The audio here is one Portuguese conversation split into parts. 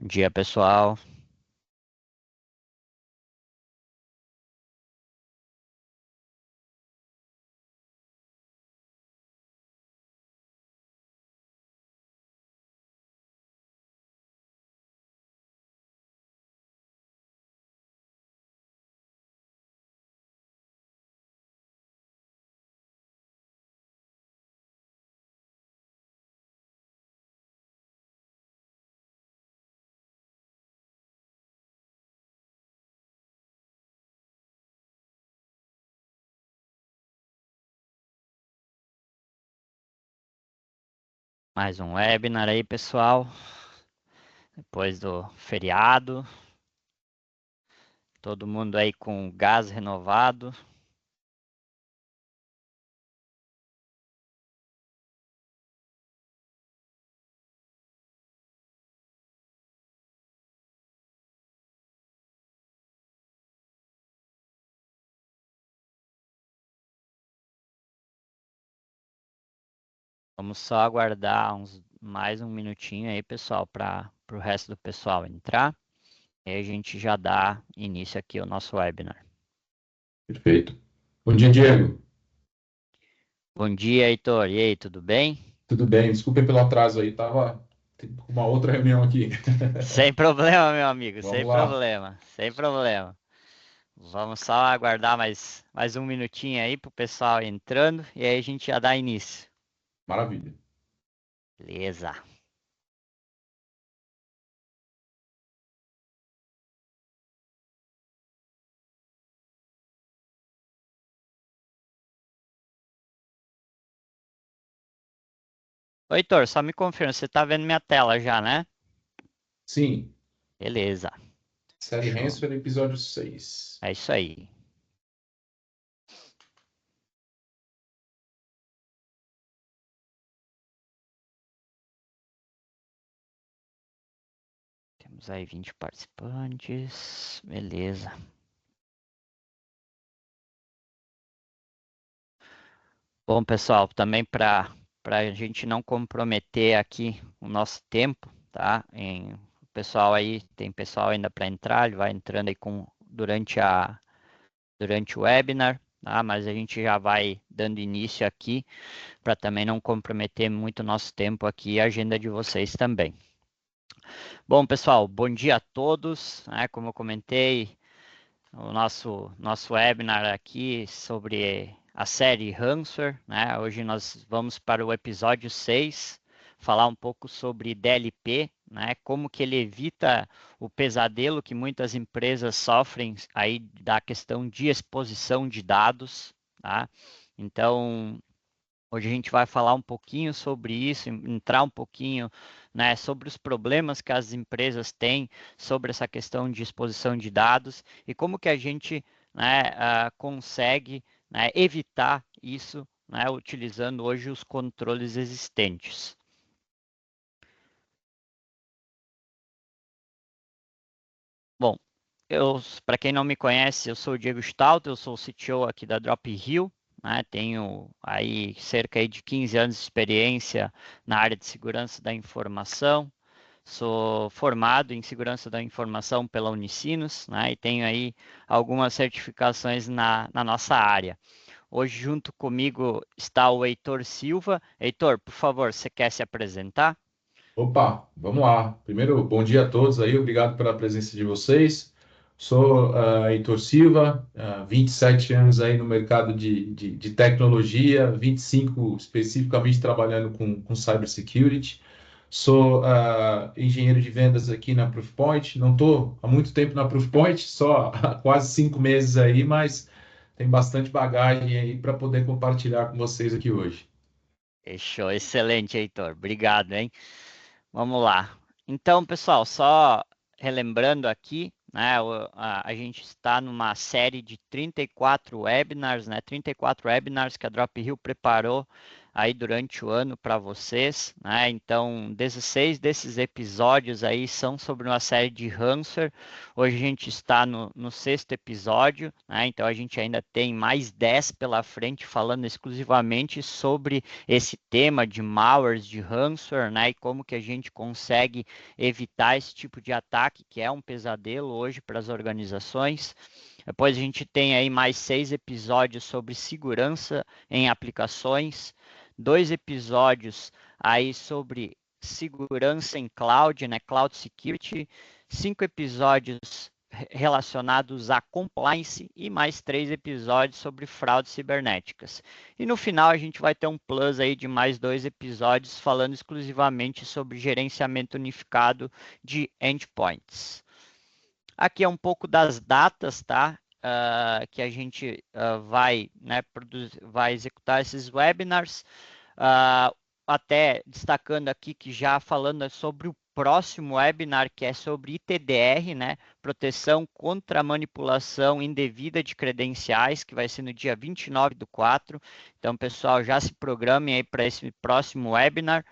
Bom dia, pessoal. Mais um webinar aí, pessoal. Depois do feriado, todo mundo aí com gás renovado. Vamos só aguardar mais um minutinho aí, pessoal, para o resto do pessoal entrar. E aí a gente já dá início aqui ao nosso webinar. Perfeito. Bom dia, Diego. Bom dia, Heitor. E aí, tudo bem? Tudo bem? Desculpem pelo atraso aí, estava com uma outra reunião aqui. Sem problema, meu amigo, sem Vamos lá. problema, sem problema. Vamos só aguardar mais um minutinho aí para o pessoal entrando e aí a gente já dá início. Maravilha. Beleza. Oi, Heitor, só me confirma, você tá vendo minha tela já, né? Sim, Beleza. série Show. Hansfer, episódio 6. É isso aí. Temos aí 20 participantes. Beleza. Bom, pessoal, também para a gente não comprometer aqui o nosso tempo, tá? O pessoal aí, tem pessoal ainda para entrar, ele vai entrando aí durante o webinar, tá? Mas a gente já vai dando início aqui para também não comprometer muito o nosso tempo aqui e a agenda de vocês também. Bom, pessoal, bom dia a todos. Como eu comentei, o nosso webinar aqui sobre a série Ransomware, né? Hoje nós vamos para o episódio 6, falar um pouco sobre DLP, né? Como que ele evita o pesadelo que muitas empresas sofrem aí da questão de exposição de dados, tá? Então, hoje a gente vai falar um pouquinho sobre isso, entrar um pouquinho, né, sobre os problemas que as empresas têm sobre essa questão de exposição de dados e como que a gente, né, consegue, né, evitar isso, né, utilizando hoje os controles existentes. Bom, para quem não me conhece, eu sou o Diego Stout, eu sou o CTO aqui da Drophill, né? Tenho aí cerca aí de 15 anos de experiência na área de segurança da informação. Sou formado em segurança da informação pela Unicinos, né? E tenho aí algumas certificações na nossa área. Hoje junto comigo está o Heitor Silva. Heitor, por favor, você quer se apresentar? Opa, vamos lá. Primeiro, bom dia a todos aí, obrigado pela presença de vocês. Sou Heitor Silva, 27 anos aí no mercado de tecnologia, 25 especificamente trabalhando com cybersecurity. Sou engenheiro de vendas aqui na Proofpoint. Não estou há muito tempo na Proofpoint, só há quase 5 meses aí, mas tem bastante bagagem aí para poder compartilhar com vocês aqui hoje. Fechou, excelente, Heitor. Obrigado, hein? Vamos lá. Então, pessoal, só relembrando aqui, né, a gente está numa série de 34 webinars, né, 34 webinars que a Drophill preparou aí durante o ano para vocês, né? Então, 16 desses episódios aí são sobre uma série de ransomware. Hoje a gente está no sexto episódio, né? Então a gente ainda tem mais 10 pela frente falando exclusivamente sobre esse tema de malwares, de ransomware, né? E como que a gente consegue evitar esse tipo de ataque, que é um pesadelo hoje para as organizações. Depois a gente tem aí mais 6 episódios sobre segurança em aplicações, 2 episódios aí sobre segurança em cloud, né, cloud security, 5 episódios relacionados a compliance e mais 3 episódios sobre fraudes cibernéticas. E no final a gente vai ter um plus aí de mais 2 episódios falando exclusivamente sobre gerenciamento unificado de endpoints. Aqui é um pouco das datas, tá? Que a gente vai, né, vai executar esses webinars. Até destacando aqui que já falando sobre o próximo webinar, que é sobre ITDR, né? Proteção contra a manipulação indevida de credenciais, que vai ser no dia 29/4. Então, pessoal, já se programem aí para esse próximo webinar.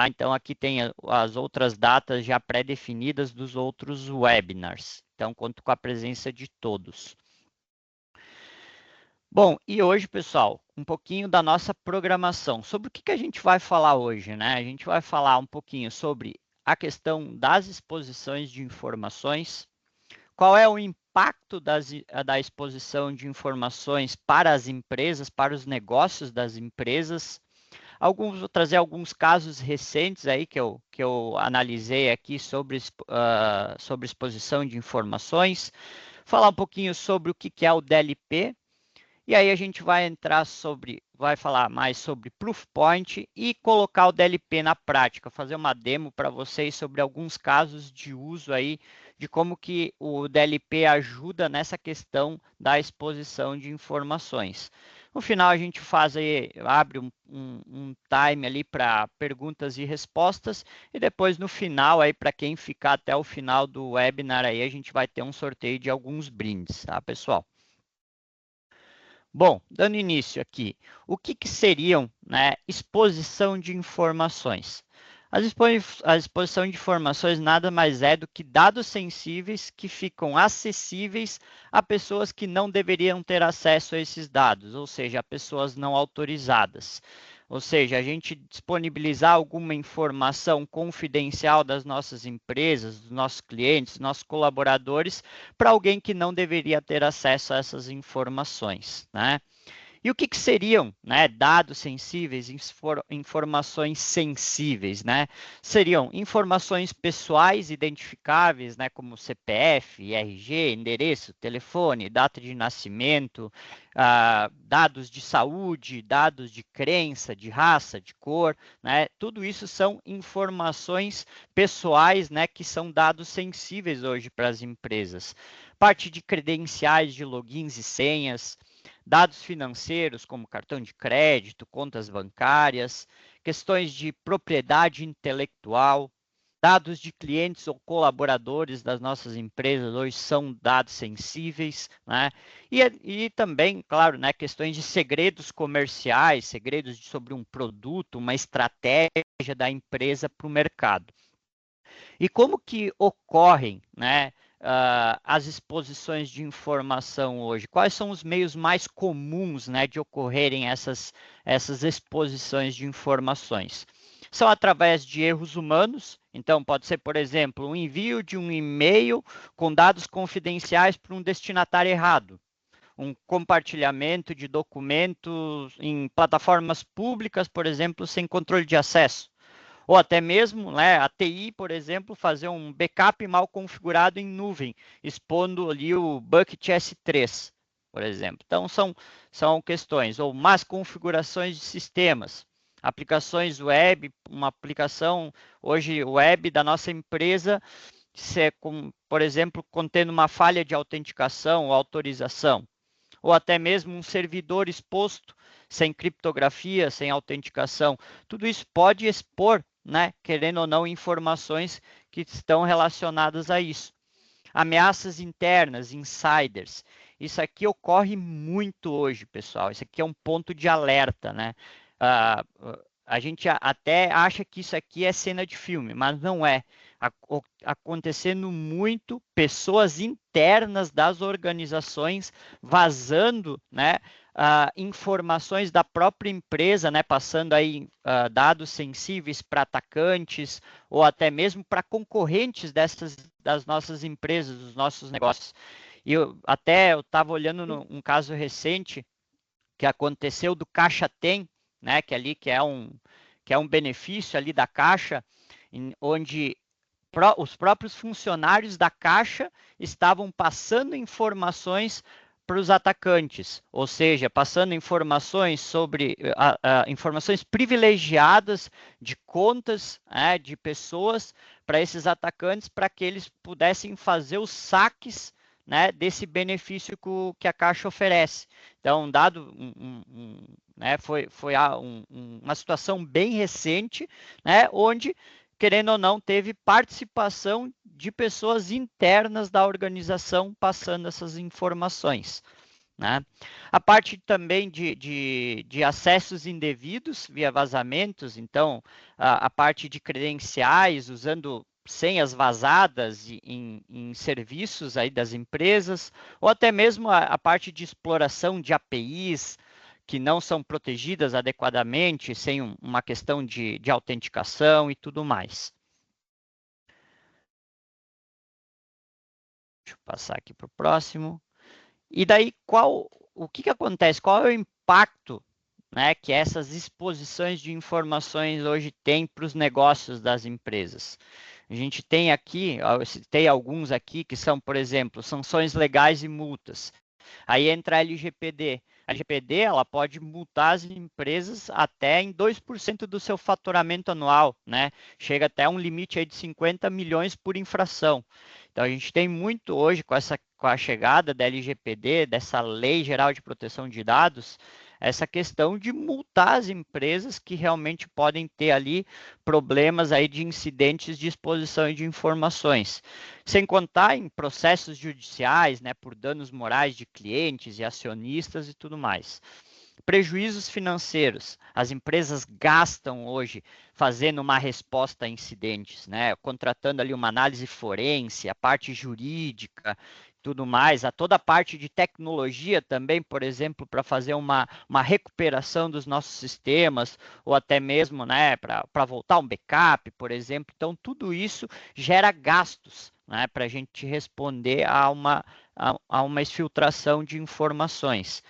Então, aqui tem as outras datas já pré-definidas dos outros webinars. Então, conto com a presença de todos. Bom, e hoje, pessoal, um pouquinho da nossa programação. Sobre o que a gente vai falar hoje, né? A gente vai falar um pouquinho sobre a questão das exposições de informações, qual é o impacto da exposição de informações para as empresas, para os negócios das empresas. Vou trazer alguns casos recentes aí que eu analisei aqui sobre exposição de informações, falar um pouquinho sobre o que é o DLP, e aí a gente vai falar mais sobre Proof Point e colocar o DLP na prática, fazer uma demo para vocês sobre alguns casos de uso aí, de como que o DLP ajuda nessa questão da exposição de informações. No final a gente abre um time ali para perguntas e respostas, e depois no final aí, para quem ficar até o final do webinar aí, a gente vai ter um sorteio de alguns brindes, tá, pessoal? Bom, dando início aqui, o que seriam, né, exposição de informações? A exposição de informações nada mais é do que dados sensíveis que ficam acessíveis a pessoas que não deveriam ter acesso a esses dados, ou seja, a pessoas não autorizadas. Ou seja, a gente disponibilizar alguma informação confidencial das nossas empresas, dos nossos clientes, dos nossos colaboradores, para alguém que não deveria ter acesso a essas informações, né? E o que seriam, né, dados sensíveis, informações sensíveis, né? Seriam informações pessoais identificáveis, né, como CPF, RG, endereço, telefone, data de nascimento, dados de saúde, dados de crença, de raça, de cor, né? Tudo isso são informações pessoais, né, que são dados sensíveis hoje para as empresas. Parte de credenciais de logins e senhas, dados financeiros, como cartão de crédito, contas bancárias, questões de propriedade intelectual, dados de clientes ou colaboradores das nossas empresas hoje são dados sensíveis, né? E também, claro, né, questões de segredos comerciais, segredos sobre um produto, uma estratégia da empresa para o mercado. E como que ocorrem, né, as exposições de informação hoje? Quais são os meios mais comuns, né, de ocorrerem essas exposições de informações? São através de erros humanos, então pode ser, por exemplo, um envio de um e-mail com dados confidenciais para um destinatário errado, um compartilhamento de documentos em plataformas públicas, por exemplo, sem controle de acesso. Ou até mesmo, né, a TI, por exemplo, fazer um backup mal configurado em nuvem, expondo ali o bucket S3, por exemplo. Então, são questões. Ou más configurações de sistemas. Aplicações web, uma aplicação hoje web da nossa empresa, por exemplo, contendo uma falha de autenticação ou autorização. Ou até mesmo um servidor exposto, sem criptografia, sem autenticação. Tudo isso pode expor, né, querendo ou não, informações que estão relacionadas a isso. Ameaças internas, insiders. Isso aqui ocorre muito hoje, pessoal. Isso aqui é um ponto de alerta, né? a gente até acha que isso aqui é cena de filme, mas não é. Acontecendo muito, pessoas internas das organizações vazando, né, informações da própria empresa, né, passando aí dados sensíveis para atacantes ou até mesmo para concorrentes das nossas empresas, dos nossos negócios. E eu estava olhando um caso recente que aconteceu do Caixa Tem, né, que é um benefício ali da Caixa, onde os próprios funcionários da Caixa estavam passando informações para os atacantes, ou seja, passando informações sobre informações privilegiadas de contas, de pessoas para esses atacantes, para que eles pudessem fazer os saques, né, desse benefício que a Caixa oferece. Então, dado né, foi uma situação bem recente, né, onde, querendo ou não, teve participação de pessoas internas da organização passando essas informações. Né? A parte também de acessos indevidos via vazamentos, então, a parte de credenciais, usando senhas vazadas em serviços aí das empresas, ou até mesmo a parte de exploração de APIs que não são protegidas adequadamente, sem uma questão de autenticação e tudo mais. Deixa eu passar aqui para o próximo. E daí, o que acontece? Qual é o impacto, né, que essas exposições de informações hoje têm para os negócios das empresas? A gente tem aqui, eu citei alguns aqui, que são, por exemplo, sanções legais e multas. Aí entra a LGPD. A LGPD ela pode multar as empresas até em 2% do seu faturamento anual, né? Chega até um limite aí de 50 milhões por infração. Então a gente tem muito hoje com a chegada da LGPD, dessa Lei Geral de Proteção de Dados, essa questão de multar as empresas que realmente podem ter ali problemas aí de incidentes de exposição de informações. Sem contar em processos judiciais, né, por danos morais de clientes e acionistas e tudo mais. Prejuízos financeiros. As empresas gastam hoje fazendo uma resposta a incidentes, né? Contratando ali uma análise forense, a parte jurídica, tudo mais, toda a parte de tecnologia também, por exemplo, para fazer uma recuperação dos nossos sistemas, ou até mesmo, né, para voltar um backup, por exemplo. Então, tudo isso gera gastos, né, para a gente responder a uma exfiltração de informações.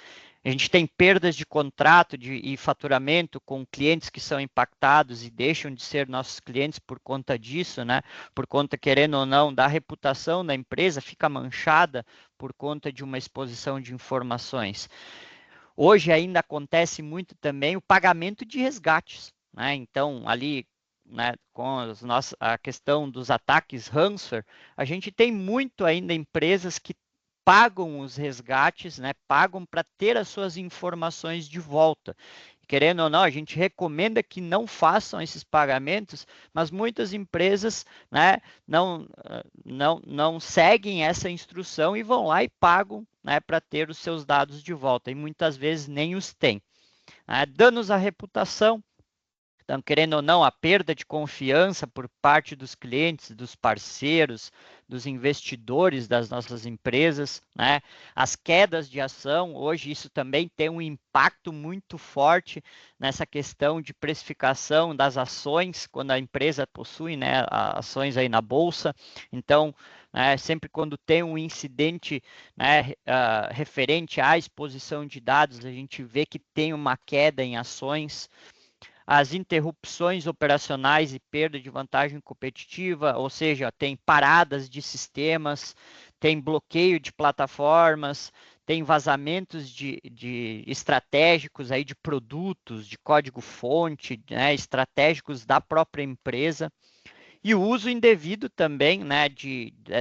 A gente tem perdas de contrato e faturamento com clientes que são impactados e deixam de ser nossos clientes por conta disso, né? Por conta, querendo ou não, da reputação da empresa fica manchada por conta de uma exposição de informações. Hoje ainda acontece muito também o pagamento de resgates, né? Então, ali, né, com a questão dos ataques ransomware, a gente tem muito ainda empresas que pagam os resgates, né, pagam para ter as suas informações de volta. Querendo ou não, a gente recomenda que não façam esses pagamentos, mas muitas empresas, né, não seguem essa instrução e vão lá e pagam, né, para ter os seus dados de volta, e muitas vezes nem os têm. Danos à reputação. Então, querendo ou não, a perda de confiança por parte dos clientes, dos parceiros, dos investidores das nossas empresas, né? As quedas de ação, hoje isso também tem um impacto muito forte nessa questão de precificação das ações, quando a empresa possui, né, ações aí na bolsa. Então, sempre quando tem um incidente, né, referente à exposição de dados, a gente vê que tem uma queda em ações. As interrupções operacionais e perda de vantagem competitiva, ou seja, tem paradas de sistemas, tem bloqueio de plataformas, tem vazamentos de estratégicos aí de produtos, de código-fonte, né, estratégicos da própria empresa. E o uso indevido também, né,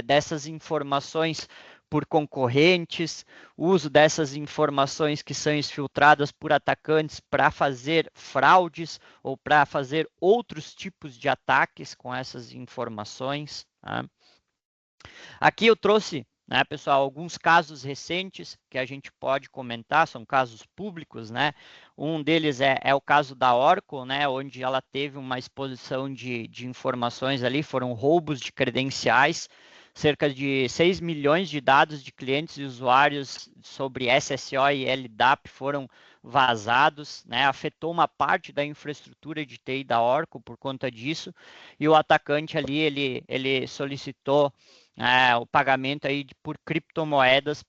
dessas informações por concorrentes, uso dessas informações que são exfiltradas por atacantes para fazer fraudes ou para fazer outros tipos de ataques com essas informações. Tá? Aqui eu trouxe, né, pessoal, alguns casos recentes que a gente pode comentar, são casos públicos, né? Um deles é o caso da Oracle, né, onde ela teve uma exposição de informações ali, foram roubos de credenciais, cerca de 6 milhões de dados de clientes e usuários sobre SSO e LDAP foram vazados, né, afetou uma parte da infraestrutura de TI da Oracle por conta disso, e o atacante ali, ele solicitou o pagamento aí por criptomoedas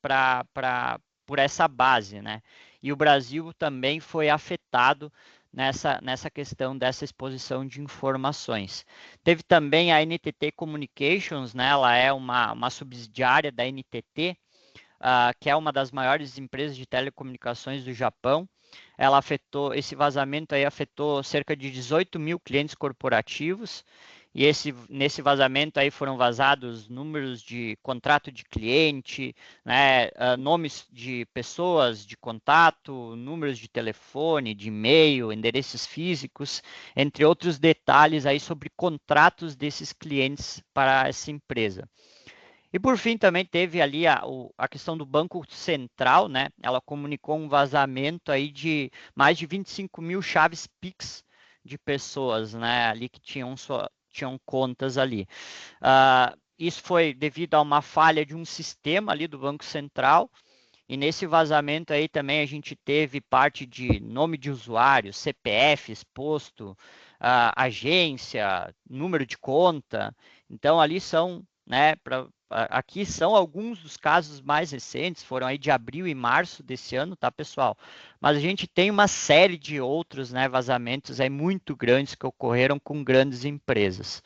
por essa base, né? E o Brasil também foi afetado nessa questão dessa exposição de informações. Teve também a NTT Communications, né? Ela é uma subsidiária da NTT, que é uma das maiores empresas de telecomunicações do Japão. Ela afetou, esse vazamento aí afetou cerca de 18 mil clientes corporativos, e nesse vazamento aí foram vazados números de contrato de cliente, né, nomes de pessoas de contato, números de telefone, de e-mail, endereços físicos, entre outros detalhes aí sobre contratos desses clientes para essa empresa. E por fim também teve ali a questão do Banco Central, né? Ela comunicou um vazamento aí de mais de 25 mil chaves Pix de pessoas, né? Ali que tinham contas ali. Isso foi devido a uma falha de um sistema ali do Banco Central. E nesse vazamento aí também a gente teve parte de nome de usuário, CPF exposto, agência, número de conta. Então ali são, né, aqui são alguns dos casos mais recentes, foram aí de abril e março desse ano, tá, pessoal? Mas a gente tem uma série de outros, né, vazamentos aí muito grandes que ocorreram com grandes empresas.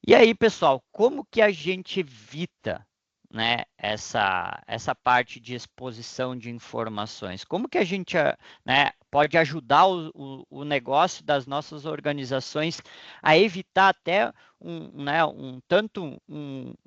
E aí, pessoal, como que a gente evita, né, essa parte de exposição de informações? Como que a gente, né, pode ajudar o negócio das nossas organizações a evitar até né,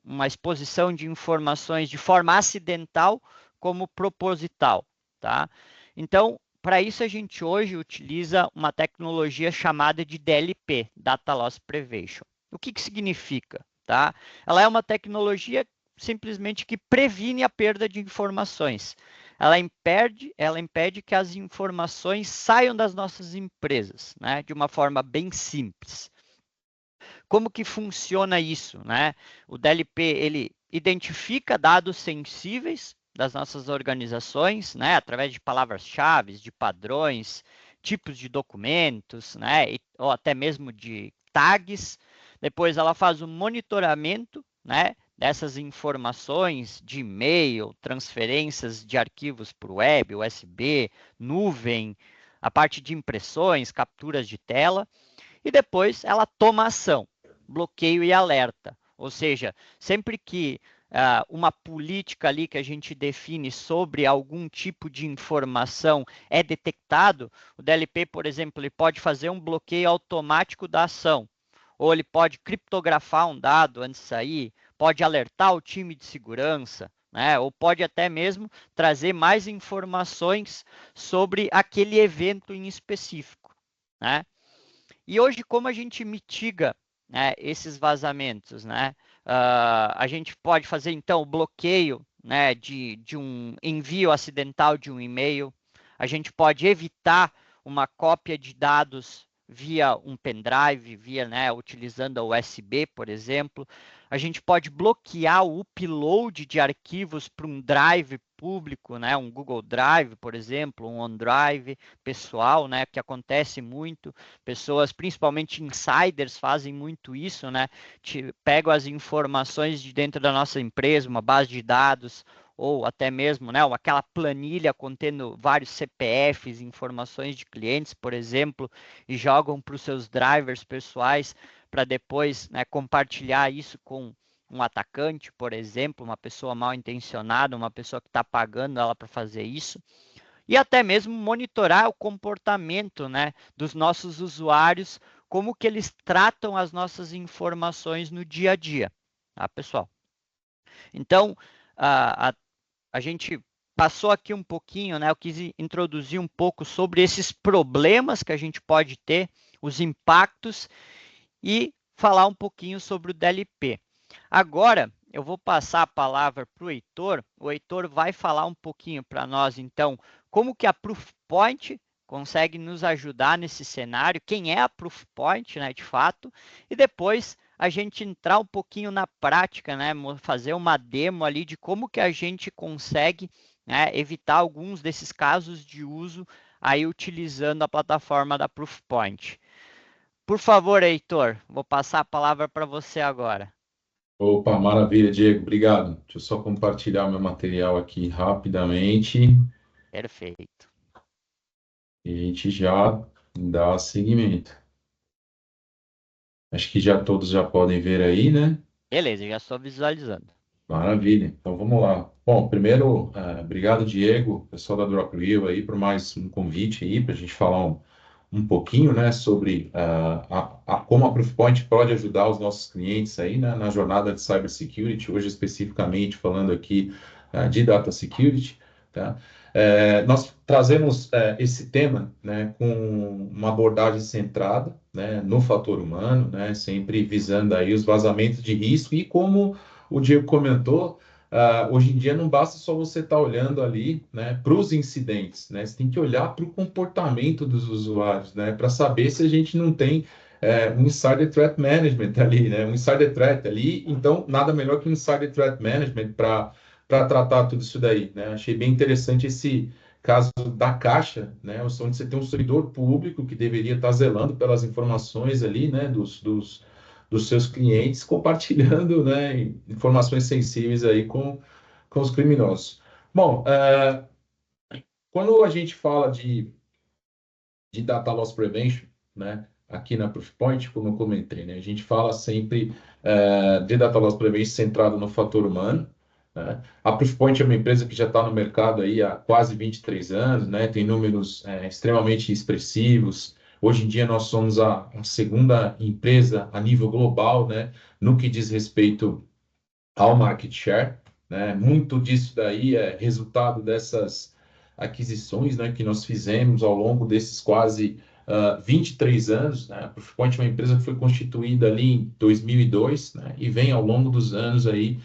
uma exposição de informações de forma acidental como proposital, tá? Então, para isso a gente hoje utiliza uma tecnologia chamada de DLP, Data Loss Prevention. O que significa? Tá? Ela é uma tecnologia simplesmente que previne a perda de informações. Ela impede que as informações saiam das nossas empresas, né? De uma forma bem simples. Como que funciona isso? Né? O DLP ele identifica dados sensíveis das nossas organizações, né? Através de palavras-chave, de padrões, tipos de documentos, né? Ou até mesmo de tags. Depois ela faz o monitoramento, né, dessas informações de e-mail, transferências de arquivos para o web, USB, nuvem, a parte de impressões, capturas de tela, e depois ela toma ação, bloqueio e alerta. Ou seja, sempre que uma política ali que a gente define sobre algum tipo de informação é detectado, o DLP, por exemplo, ele pode fazer um bloqueio automático da ação, ou ele pode criptografar um dado antes de sair, pode alertar o time de segurança, né? Ou pode até mesmo trazer mais informações sobre aquele evento em específico, né? E hoje, como a gente mitiga, né, esses vazamentos, né? A gente pode fazer, então, o bloqueio, né, de um envio acidental de um e-mail. A gente pode evitar uma cópia de dados via um pendrive, né, utilizando a USB, por exemplo. A gente pode bloquear o upload de arquivos para um drive público, né, um Google Drive, por exemplo, um OneDrive pessoal, né, que acontece muito. Pessoas, principalmente insiders, fazem muito isso, né? Pegam as informações de dentro da nossa empresa, uma base de dados, ou até mesmo, né, aquela planilha contendo vários CPFs, informações de clientes, por exemplo, e jogam para os seus drivers pessoais para depois, né, compartilhar isso com um atacante, por exemplo, uma pessoa mal intencionada, uma pessoa que está pagando ela para fazer isso. E até mesmo monitorar o comportamento, né, dos nossos usuários, como que eles tratam as nossas informações no dia a dia, tá, pessoal? Então, a gente passou aqui um pouquinho, né, eu quis introduzir um pouco sobre esses problemas que a gente pode ter, os impactos, e falar um pouquinho sobre o DLP. Agora, eu vou passar a palavra para o Heitor. O Heitor vai falar um pouquinho para nós, então, como que a Proofpoint consegue nos ajudar nesse cenário, quem é a Proofpoint, né, de fato, e depois a gente entrar um pouquinho na prática, né, fazer uma demo ali de como que a gente consegue, né, evitar alguns desses casos de uso aí utilizando a plataforma da Proofpoint. Por favor, Heitor, vou passar a palavra para você agora. Opa, maravilha, Diego, obrigado. Deixa eu só compartilhar meu material aqui rapidamente Perfeito. e a gente já dá seguimento. Acho que já todos já podem ver aí, né? Beleza, já estou visualizando. Maravilha. Então vamos lá. Bom, primeiro, obrigado, Diego, pessoal da Dropwheel aí, por mais um convite aí para a gente falar um pouquinho, né, sobre como a Proofpoint pode ajudar os nossos clientes aí, né, na jornada de cybersecurity, hoje especificamente falando aqui de data security, tá? Nós trazemos esse tema, né, com uma abordagem centrada, né, no fator humano, né, sempre visando aí os vazamentos de risco e como o Diego comentou, hoje em dia não basta só você estar olhando ali, né, para os incidentes, né? Você tem que olhar para o comportamento dos usuários, né, para saber se a gente não tem um insider threat management ali, né, um insider threat ali. Então, nada melhor que um insider threat management para tratar tudo isso daí, né? Achei bem interessante esse caso da Caixa, né, onde você tem um servidor público que deveria estar zelando pelas informações ali, né, dos seus clientes, compartilhando, né, informações sensíveis aí com os criminosos. Bom, quando a gente fala de Data Loss Prevention, né, aqui na Proofpoint, como eu comentei, né, a gente fala sempre de Data Loss Prevention centrado no fator humano, né? A Proofpoint é uma empresa que já está no mercado aí há quase 23 anos, né, tem números extremamente expressivos. Hoje em dia nós somos a segunda empresa a nível global, né, no que diz respeito ao market share, né? Muito disso daí é resultado dessas aquisições, né, que nós fizemos ao longo desses quase 23 anos, né? A Proofpoint é uma empresa que foi constituída ali em 2002, né, e vem ao longo dos anos aí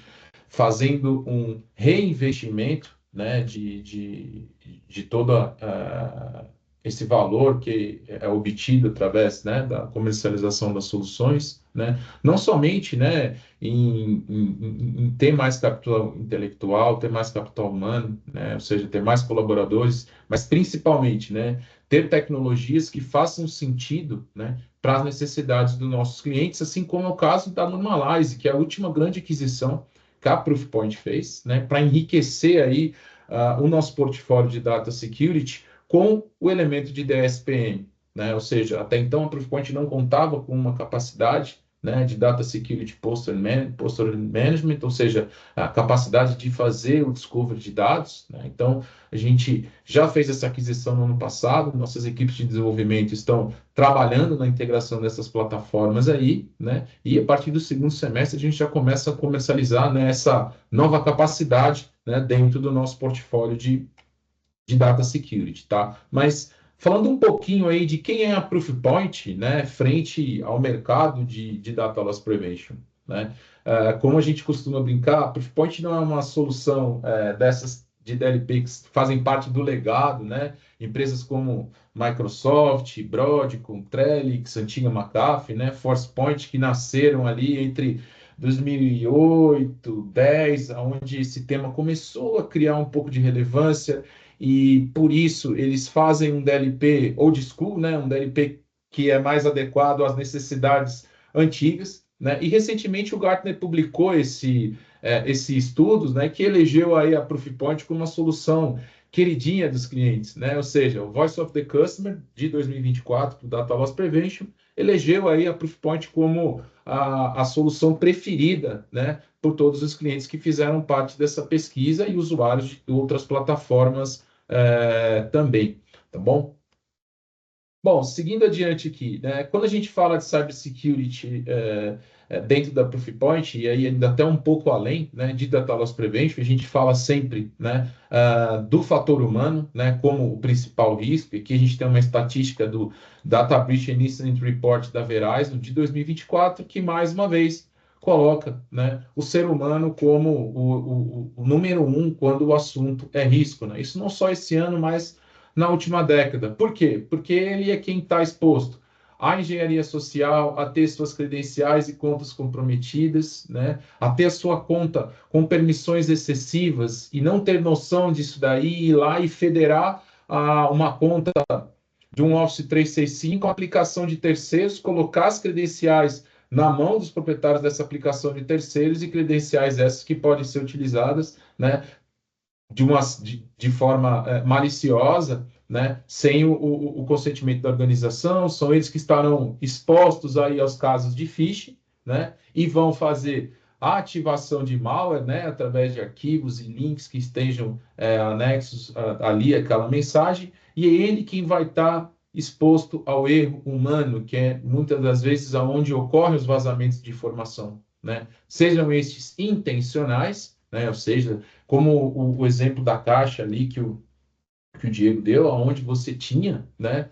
fazendo um reinvestimento, né, de toda esse valor que é obtido através, né, da comercialização das soluções, né, não somente, né, em ter mais capital intelectual, ter mais capital humano, né, ou seja, ter mais colaboradores, mas principalmente, né, ter tecnologias que façam sentido, né, para as necessidades dos nossos clientes, assim como é o caso da Normalize, que é a última grande aquisição que a Proofpoint fez, né, para enriquecer aí o nosso portfólio de data security com o elemento de DSPM, né, ou seja, até então a Proofpoint não contava com uma capacidade, né, de data security posture management, ou seja, a capacidade de fazer o discovery de dados, né? Então a gente já fez essa aquisição no ano passado, nossas equipes de desenvolvimento estão trabalhando na integração dessas plataformas aí, né? E a partir do segundo semestre a gente já começa a comercializar, né, essa nova capacidade, né, dentro do nosso portfólio de data security, tá? Mas falando um pouquinho aí de quem é a Proofpoint, né, frente ao mercado de data loss prevention, né? Como a gente costuma brincar, a Proofpoint não é uma solução dessas de DLP que fazem parte do legado, né? Empresas como Microsoft, Broadcom, Trellix, antiga McAfee, né? ForcePoint, que nasceram ali entre 2008, 10, onde esse tema começou a criar um pouco de relevância e por isso eles fazem um DLP old school, né? Um DLP que é mais adequado às necessidades antigas, né? E recentemente o Gartner publicou esse estudo, né, que elegeu aí a Proofpoint como uma solução queridinha dos clientes, né? Ou seja, o Voice of the Customer de 2024 para o Data Loss Prevention elegeu aí a Proofpoint como a solução preferida, né, por todos os clientes que fizeram parte dessa pesquisa e usuários de outras plataformas também, tá bom? Bom, seguindo adiante aqui, né, quando a gente fala de cybersecurity dentro da Proofpoint, e aí ainda até um pouco além, né, de Data Loss Prevention, a gente fala sempre, né, do fator humano, né, como o principal risco. Aqui a gente tem uma estatística do Data Breach and Incident Report da Verizon de 2024, que mais uma vez coloca, né, o ser humano como o número um quando o assunto é risco, né? Isso não só esse ano, mas na última década. Por quê? Porque ele é quem está exposto à engenharia social, a ter suas credenciais e contas comprometidas, né? A ter a sua conta com permissões excessivas e não ter noção disso daí, ir lá e federar uma conta de um Office 365, a aplicação de terceiros, colocar as credenciais na mão dos proprietários dessa aplicação de terceiros e credenciais essas que podem ser utilizadas, né, de forma maliciosa, né, sem o consentimento da organização. São eles que estarão expostos aí aos casos de phishing, né, e vão fazer a ativação de malware, né, através de arquivos e links que estejam anexos ali àquela mensagem, e é ele quem vai estar exposto ao erro humano, que é muitas das vezes aonde ocorrem os vazamentos de informação, né, sejam estes intencionais, né, ou seja, como o exemplo da caixa ali que o Diego deu, onde você tinha, né,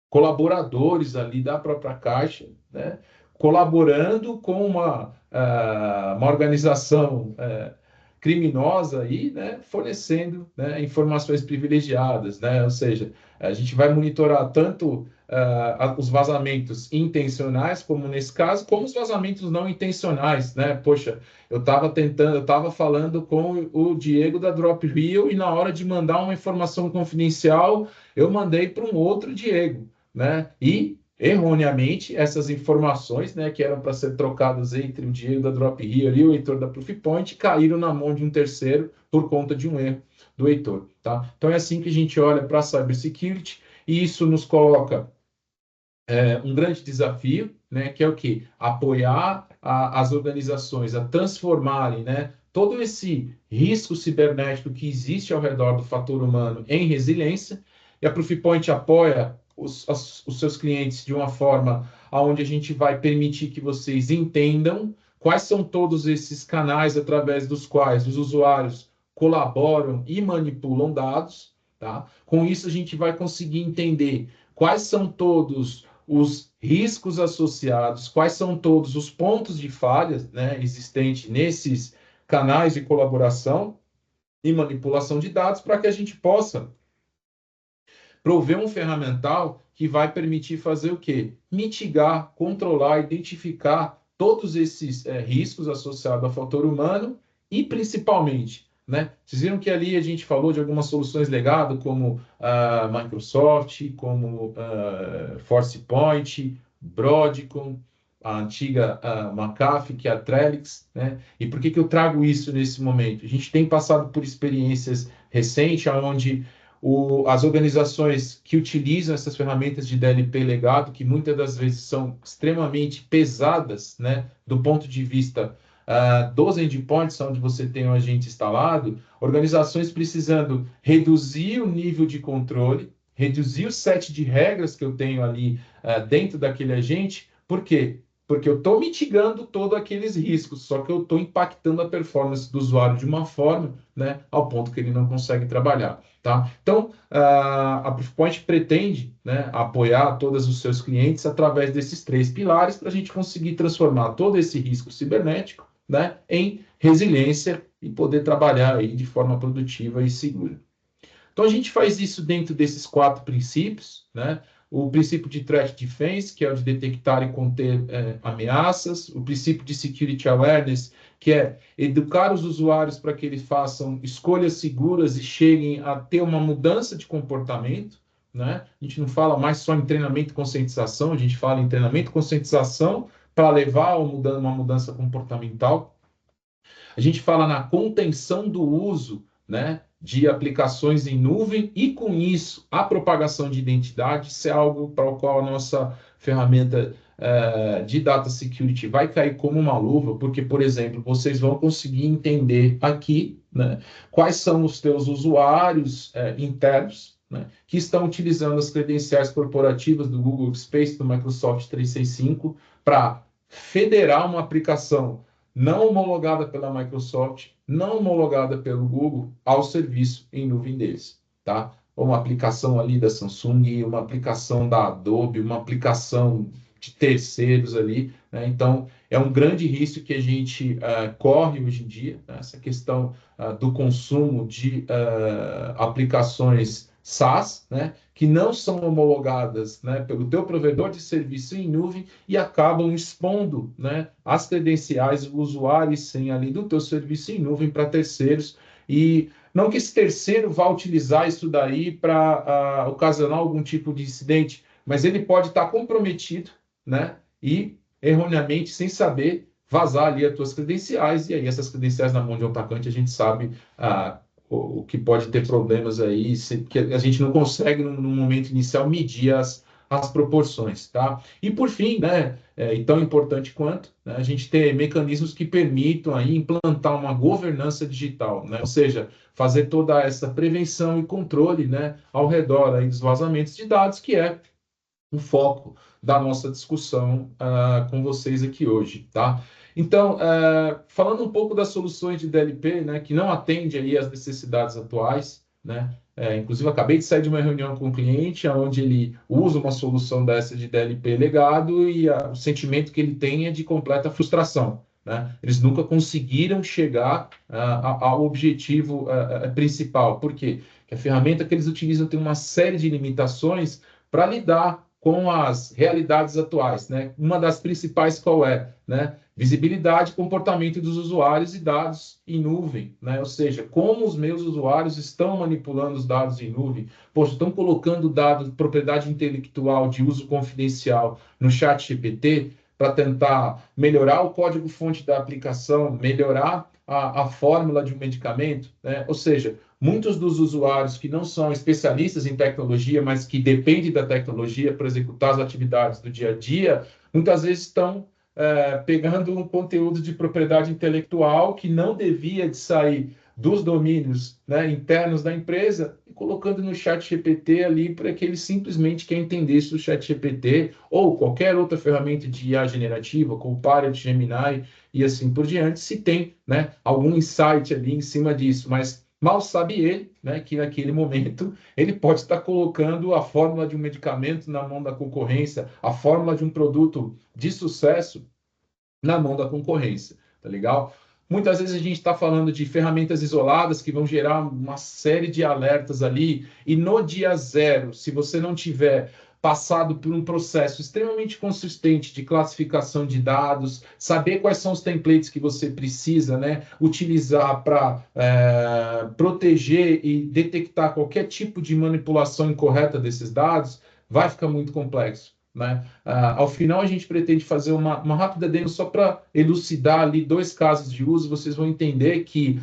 colaboradores ali da própria Caixa, né, colaborando com uma organização criminosa aí, né, fornecendo, né, informações privilegiadas, né, ou seja, a gente vai monitorar tanto os vazamentos intencionais, como nesse caso, como os vazamentos não intencionais, né, poxa, eu estava falando com o Diego da Drop Rio e na hora de mandar uma informação confidencial, eu mandei para um outro Diego, né, e erroneamente, essas informações, né, que eram para ser trocadas entre o Diego da Drop Here e o Heitor da Proofpoint, caíram na mão de um terceiro por conta de um erro do Heitor, tá? Então é assim que a gente olha para a cybersecurity e isso nos coloca um grande desafio, né, que é o quê? Apoiar as organizações a transformarem, né, todo esse risco cibernético que existe ao redor do fator humano em resiliência, e a Proofpoint apoia os seus clientes de uma forma onde a gente vai permitir que vocês entendam quais são todos esses canais através dos quais os usuários colaboram e manipulam dados, tá? Com isso, a gente vai conseguir entender quais são todos os riscos associados, quais são todos os pontos de falha, né, existentes nesses canais de colaboração e manipulação de dados, para que a gente possa prover um ferramental que vai permitir fazer o quê? Mitigar, controlar, identificar todos esses riscos associados ao fator humano e, principalmente, né? Vocês viram que ali a gente falou de algumas soluções legadas, como a Microsoft, como ForcePoint, Broadcom, a antiga McAfee, que é a Trellix, né? E por que eu trago isso nesse momento? A gente tem passado por experiências recentes, onde as organizações que utilizam essas ferramentas de DLP legado, que muitas das vezes são extremamente pesadas, né, do ponto de vista dos endpoints, onde você tem um agente instalado, organizações precisando reduzir o nível de controle, reduzir o set de regras que eu tenho ali dentro daquele agente. Por quê? Porque eu estou mitigando todos aqueles riscos, só que eu estou impactando a performance do usuário de uma forma, né, ao ponto que ele não consegue trabalhar. Tá? Então, a Proofpoint pretende, né, apoiar todos os seus clientes através desses três pilares para a gente conseguir transformar todo esse risco cibernético, né, em resiliência e poder trabalhar aí de forma produtiva e segura. Então, a gente faz isso dentro desses 4 princípios, né? O princípio de Threat Defense, que é o de detectar e conter ameaças. O princípio de Security Awareness, que é educar os usuários para que eles façam escolhas seguras e cheguem a ter uma mudança de comportamento, né? A gente não fala mais só em treinamento e conscientização, a gente fala em treinamento e conscientização para levar a uma mudança comportamental. A gente fala na contenção do uso, né, de aplicações em nuvem e, com isso, a propagação de identidade. Isso é algo para o qual a nossa ferramenta de Data Security vai cair como uma luva, porque, por exemplo, vocês vão conseguir entender aqui, né, quais são os teus usuários internos, né, que estão utilizando as credenciais corporativas do Google Workspace, do Microsoft 365, para federar uma aplicação não homologada pela Microsoft, não homologada pelo Google, ao serviço em nuvem deles, tá? Uma aplicação ali da Samsung, uma aplicação da Adobe, uma aplicação de terceiros ali, né? Então, é um grande risco que a gente corre hoje em dia, né? Essa questão do consumo de aplicações SaaS, né? Que não são homologadas, né, pelo teu provedor de serviço em nuvem e acabam expondo, né, as credenciais do usuário e senha ali do teu serviço em nuvem para terceiros. E não que esse terceiro vá utilizar isso daí para ocasionar algum tipo de incidente, mas ele pode estar comprometido, né? E erroneamente, sem saber, vazar ali as tuas credenciais, e aí essas credenciais na mão de um atacante, a gente sabe o que pode ter problemas aí, que a gente não consegue, no momento inicial, medir as proporções, tá? E por fim, né, e tão importante quanto, né, a gente ter mecanismos que permitam aí implantar uma governança digital, né? Ou seja, fazer toda essa prevenção e controle, né, ao redor aí dos vazamentos de dados, que é o foco da nossa discussão com vocês aqui hoje, tá? Então, falando um pouco das soluções de DLP, né, que não atende aí às necessidades atuais, né? Inclusive, acabei de sair de uma reunião com um cliente onde ele usa uma solução dessa de DLP legado e o sentimento que ele tem é de completa frustração, né? Eles nunca conseguiram chegar ao objetivo principal. Por quê? Porque a ferramenta que eles utilizam tem uma série de limitações para lidar com as realidades atuais, né? Uma das principais qual é, né? Visibilidade, comportamento dos usuários e dados em nuvem, né? Ou seja, como os meus usuários estão manipulando os dados em nuvem, poxa, estão colocando dados de propriedade intelectual de uso confidencial no chat GPT para tentar melhorar o código-fonte da aplicação, melhorar a fórmula de um medicamento, né? Ou seja, muitos dos usuários que não são especialistas em tecnologia, mas que dependem da tecnologia para executar as atividades do dia a dia, muitas vezes estão pegando um conteúdo de propriedade intelectual que não devia de sair dos domínios, né, internos da empresa e colocando no chat GPT ali para que ele simplesmente quer entender se o chat GPT ou qualquer outra ferramenta de IA generativa, como o Copilot, Gemini e assim por diante, se tem, né, algum insight ali em cima disso, mas mal sabe ele, né, que naquele momento ele pode estar colocando a fórmula de um medicamento na mão da concorrência, a fórmula de um produto de sucesso na mão da concorrência, tá legal? Muitas vezes a gente está falando de ferramentas isoladas que vão gerar uma série de alertas ali, e no dia zero, se você não tiver passado por um processo extremamente consistente de classificação de dados, saber quais são os templates que você precisa, né, utilizar para proteger e detectar qualquer tipo de manipulação incorreta desses dados, vai ficar muito complexo, né? Ao final, a gente pretende fazer uma rápida demo só para elucidar ali dois casos de uso. Vocês vão entender que,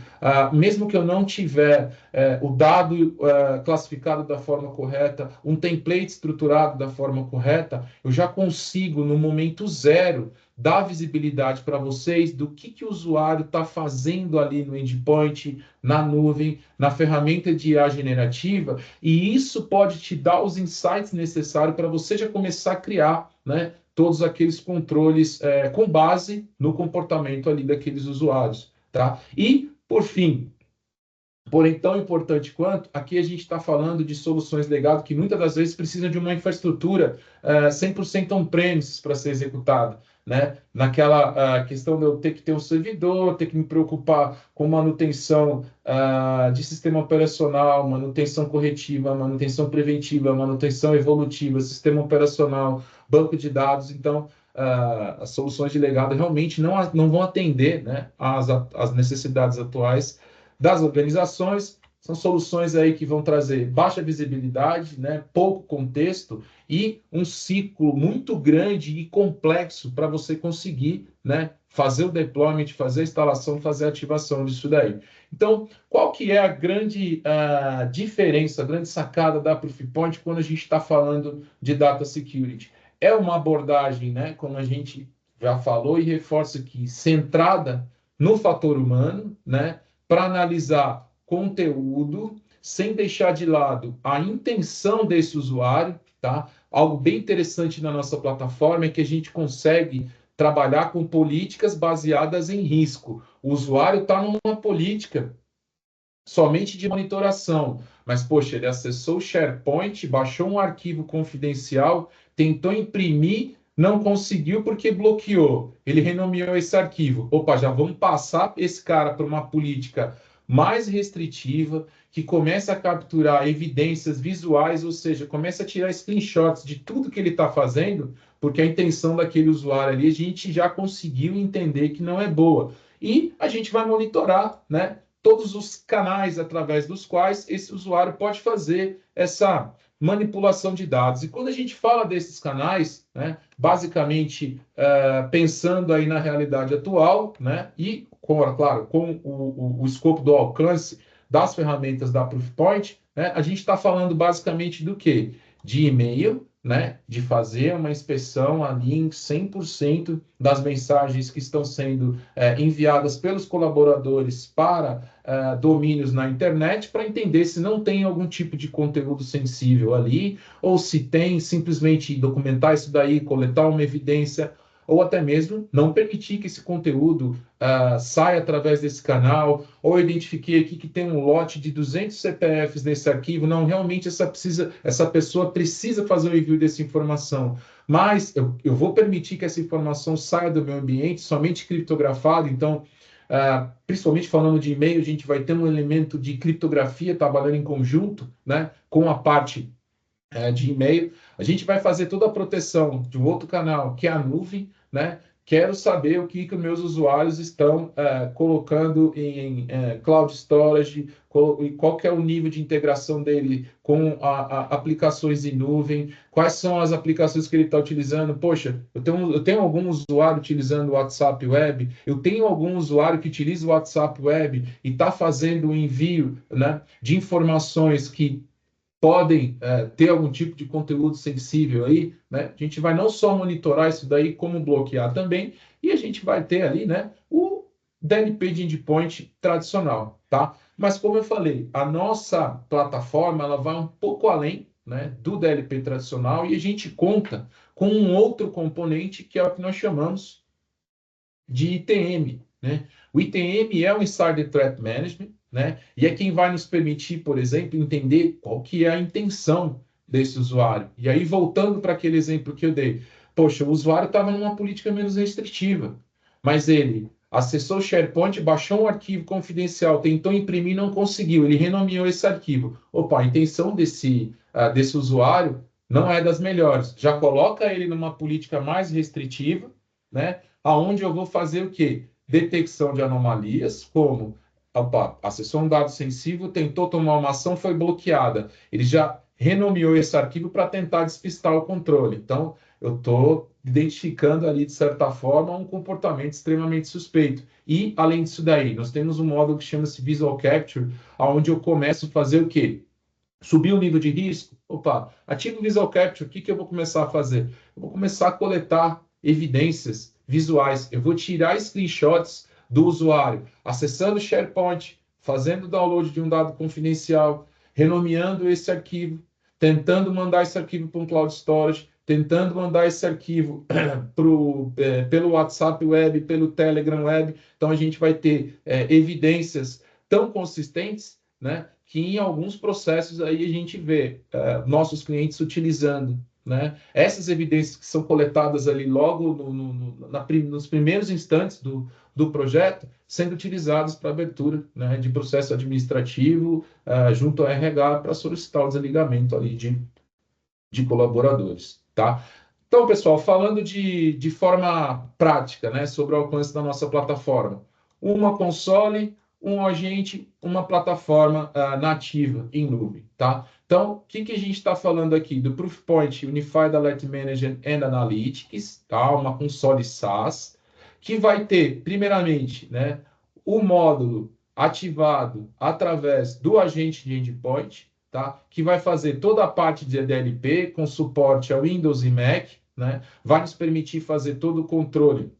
mesmo que eu não tiver o dado classificado da forma correta, um template estruturado da forma correta, eu já consigo, no momento zero, dar visibilidade para vocês do que o usuário está fazendo ali no endpoint, na nuvem, na ferramenta de IA generativa, e isso pode te dar os insights necessários para você já começar a criar, né, todos aqueles controles com base no comportamento ali daqueles usuários, tá? E, por fim, porém tão importante quanto, aqui a gente está falando de soluções legado que muitas das vezes precisam de uma infraestrutura 100% on-premises para ser executada, né? Naquela questão de eu ter que ter um servidor, ter que me preocupar com manutenção de sistema operacional, manutenção corretiva, manutenção preventiva, manutenção evolutiva, sistema operacional, banco de dados. Então, as soluções de legado realmente não vão atender, né, às necessidades atuais das organizações. São soluções aí que vão trazer baixa visibilidade, né, pouco contexto e um ciclo muito grande e complexo para você conseguir, né, fazer o deployment, fazer a instalação, fazer a ativação disso daí. Então, qual que é a grande diferença, a grande sacada da Proofpoint quando a gente está falando de data security? É uma abordagem, né, como a gente já falou e reforça aqui, centrada no fator humano, né, para analisar conteúdo, sem deixar de lado a intenção desse usuário, tá? Algo bem interessante na nossa plataforma é que a gente consegue trabalhar com políticas baseadas em risco. O usuário está numa política somente de monitoração, mas, poxa, ele acessou o SharePoint, baixou um arquivo confidencial, tentou imprimir Não conseguiu porque bloqueou. Ele renomeou esse arquivo. Opa, já vamos passar esse cara para uma política mais restritiva, que começa a capturar evidências visuais, ou seja, começa a tirar screenshots de tudo que ele está fazendo, porque a intenção daquele usuário ali a gente já conseguiu entender que não é boa. E a gente vai monitorar, né, todos os canais através dos quais esse usuário pode fazer essa manipulação de dados. E quando a gente fala desses canais, né, basicamente pensando aí na realidade atual, né, e, claro, com o escopo do alcance das ferramentas da Proofpoint, né, a gente está falando basicamente do quê? De e-mail, né, de fazer uma inspeção ali em 100% das mensagens que estão sendo enviadas pelos colaboradores para domínios na internet, para entender se não tem algum tipo de conteúdo sensível ali, ou se tem, simplesmente documentar isso daí, coletar uma evidência, ou até mesmo não permitir que esse conteúdo saia através desse canal, ou identifiquei aqui que tem um lote de 200 CPFs nesse arquivo, não, realmente essa pessoa precisa fazer o envio dessa informação, mas eu vou permitir que essa informação saia do meu ambiente somente criptografado, então, principalmente falando de e-mail, a gente vai ter um elemento de criptografia trabalhando em conjunto, né, com a parte de e-mail. A gente vai fazer toda a proteção de um outro canal, que é a nuvem, né? Quero saber o que os meus usuários estão colocando em cloud storage, qual que é o nível de integração dele com aplicações em nuvem, quais são as aplicações que ele está utilizando. Poxa, eu tenho algum usuário utilizando o WhatsApp Web, eu tenho algum usuário que utiliza o WhatsApp Web e está fazendo o envio, né, de informações que podem ter algum tipo de conteúdo sensível aí, né? A gente vai não só monitorar isso daí, como bloquear também, e a gente vai ter ali, né, o DLP de endpoint tradicional, tá? Mas como eu falei, a nossa plataforma ela vai um pouco além, né, do DLP tradicional e a gente conta com um outro componente que é o que nós chamamos de ITM, né? O ITM é o Insider Threat Management, né? E é quem vai nos permitir, por exemplo, entender qual que é a intenção desse usuário. E aí, voltando para aquele exemplo que eu dei, poxa, o usuário estava numa política menos restritiva, mas ele acessou o SharePoint, baixou um arquivo confidencial, tentou imprimir, não conseguiu, ele renomeou esse arquivo. Opa, a intenção desse usuário não é das melhores. Já coloca ele numa política mais restritiva, né? Aonde eu vou fazer o quê? Detecção de anomalias, como opa, acessou um dado sensível, tentou tomar uma ação, foi bloqueada. Ele já renomeou esse arquivo para tentar despistar o controle. Então, eu estou identificando ali, de certa forma, um comportamento extremamente suspeito. E, além disso daí, nós temos um módulo que chama-se Visual Capture, onde eu começo a fazer o quê? Subir o nível de risco. Opa, ativo o Visual Capture, o que eu vou começar a fazer? Eu vou começar a coletar evidências visuais. Eu vou tirar screenshots do usuário, acessando o SharePoint, fazendo download de um dado confidencial, renomeando esse arquivo, tentando mandar esse arquivo para um cloud storage, tentando mandar esse arquivo pelo WhatsApp Web, pelo Telegram Web. Então, a gente vai ter evidências tão consistentes, né, que em alguns processos aí a gente vê nossos clientes utilizando, né, essas evidências que são coletadas ali logo nos primeiros instantes do projeto, sendo utilizadas para abertura, né, de processo administrativo junto ao RH para solicitar o desligamento ali de colaboradores, tá? Então, pessoal, falando de forma prática, né, sobre o alcance da nossa plataforma, uma console, um agente, uma plataforma nativa em nuvem, tá? Então, o que a gente está falando aqui? Do Proofpoint Unified Alert Management and Analytics, tá? Uma console SaaS, que vai ter, primeiramente, né, o módulo ativado através do agente de endpoint, tá? Que vai fazer toda a parte de DLP com suporte a Windows e Mac, né? Vai nos permitir fazer todo o controle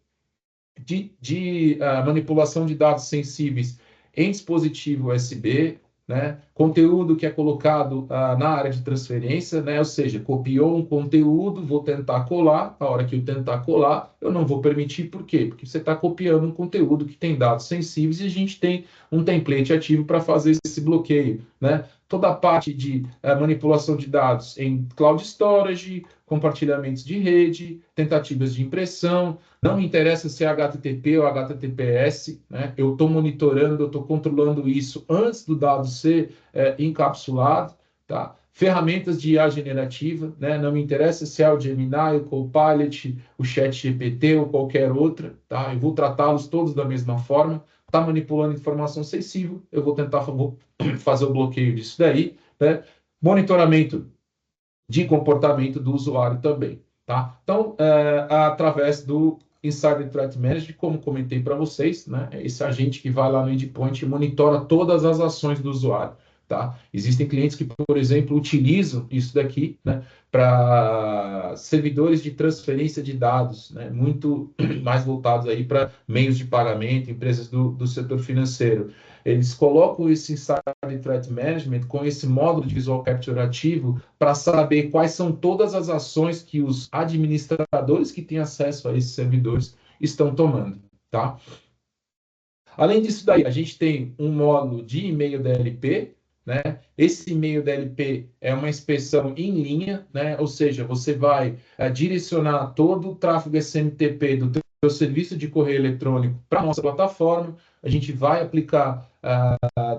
de manipulação de dados sensíveis em dispositivo USB, né? Conteúdo que é colocado na área de transferência, né? Ou seja, copiou um conteúdo, vou tentar colar, a hora que eu tentar colar, eu não vou permitir, por quê? Porque você está copiando um conteúdo que tem dados sensíveis e a gente tem um template ativo para fazer esse bloqueio, né? toda a parte de manipulação de dados em cloud storage, compartilhamentos de rede, tentativas de impressão. Não me interessa se é HTTP ou HTTPS, né? Eu estou monitorando, eu estou controlando isso antes do dado ser encapsulado, tá? Ferramentas de IA generativa, né? Não me interessa se é o Gemini, o Copilot, o ChatGPT ou qualquer outra, tá? Eu vou tratá-los todos da mesma forma. Está manipulando informação sensível, eu vou tentar fazer o bloqueio disso daí, né? Monitoramento de comportamento do usuário também, tá? Então, através do Insider Threat Management, como comentei para vocês, né? Esse agente que vai lá no endpoint e monitora todas as ações do usuário, tá? Existem clientes que, por exemplo, utilizam isso daqui, né, para servidores de transferência de dados, né, muito mais voltados aí para meios de pagamento, empresas do setor financeiro. Eles colocam esse Insider Threat Management com esse módulo de Visual Capture ativo para saber quais são todas as ações que os administradores que têm acesso a esses servidores estão tomando, tá? Além disso daí, a gente tem um módulo de e-mail DLP, né? Esse e-mail DLP é uma inspeção em linha, né? Ou seja, você vai direcionar todo o tráfego SMTP do teu serviço de correio eletrônico para a nossa plataforma. A gente vai aplicar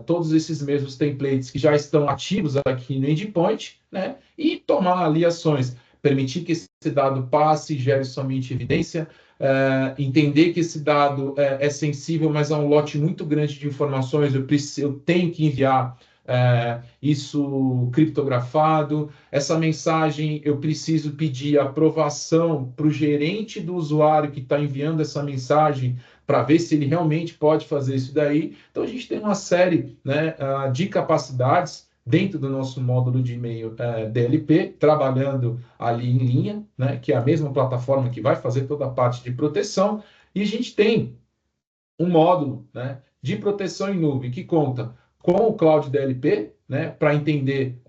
todos esses mesmos templates que já estão ativos aqui no endpoint, né? E tomar ali ações, permitir que esse dado passe e gere somente evidência, entender que esse dado é sensível, mas é um lote muito grande de informações, eu tenho que enviar isso criptografado, essa mensagem eu preciso pedir aprovação para o gerente do usuário que está enviando essa mensagem para ver se ele realmente pode fazer isso daí. Então, a gente tem uma série, né, de capacidades dentro do nosso módulo de e-mail DLP, trabalhando ali em linha, né, que é a mesma plataforma que vai fazer toda a parte de proteção, e a gente tem um módulo, né, de proteção em nuvem que conta com o Cloud DLP, né, para entender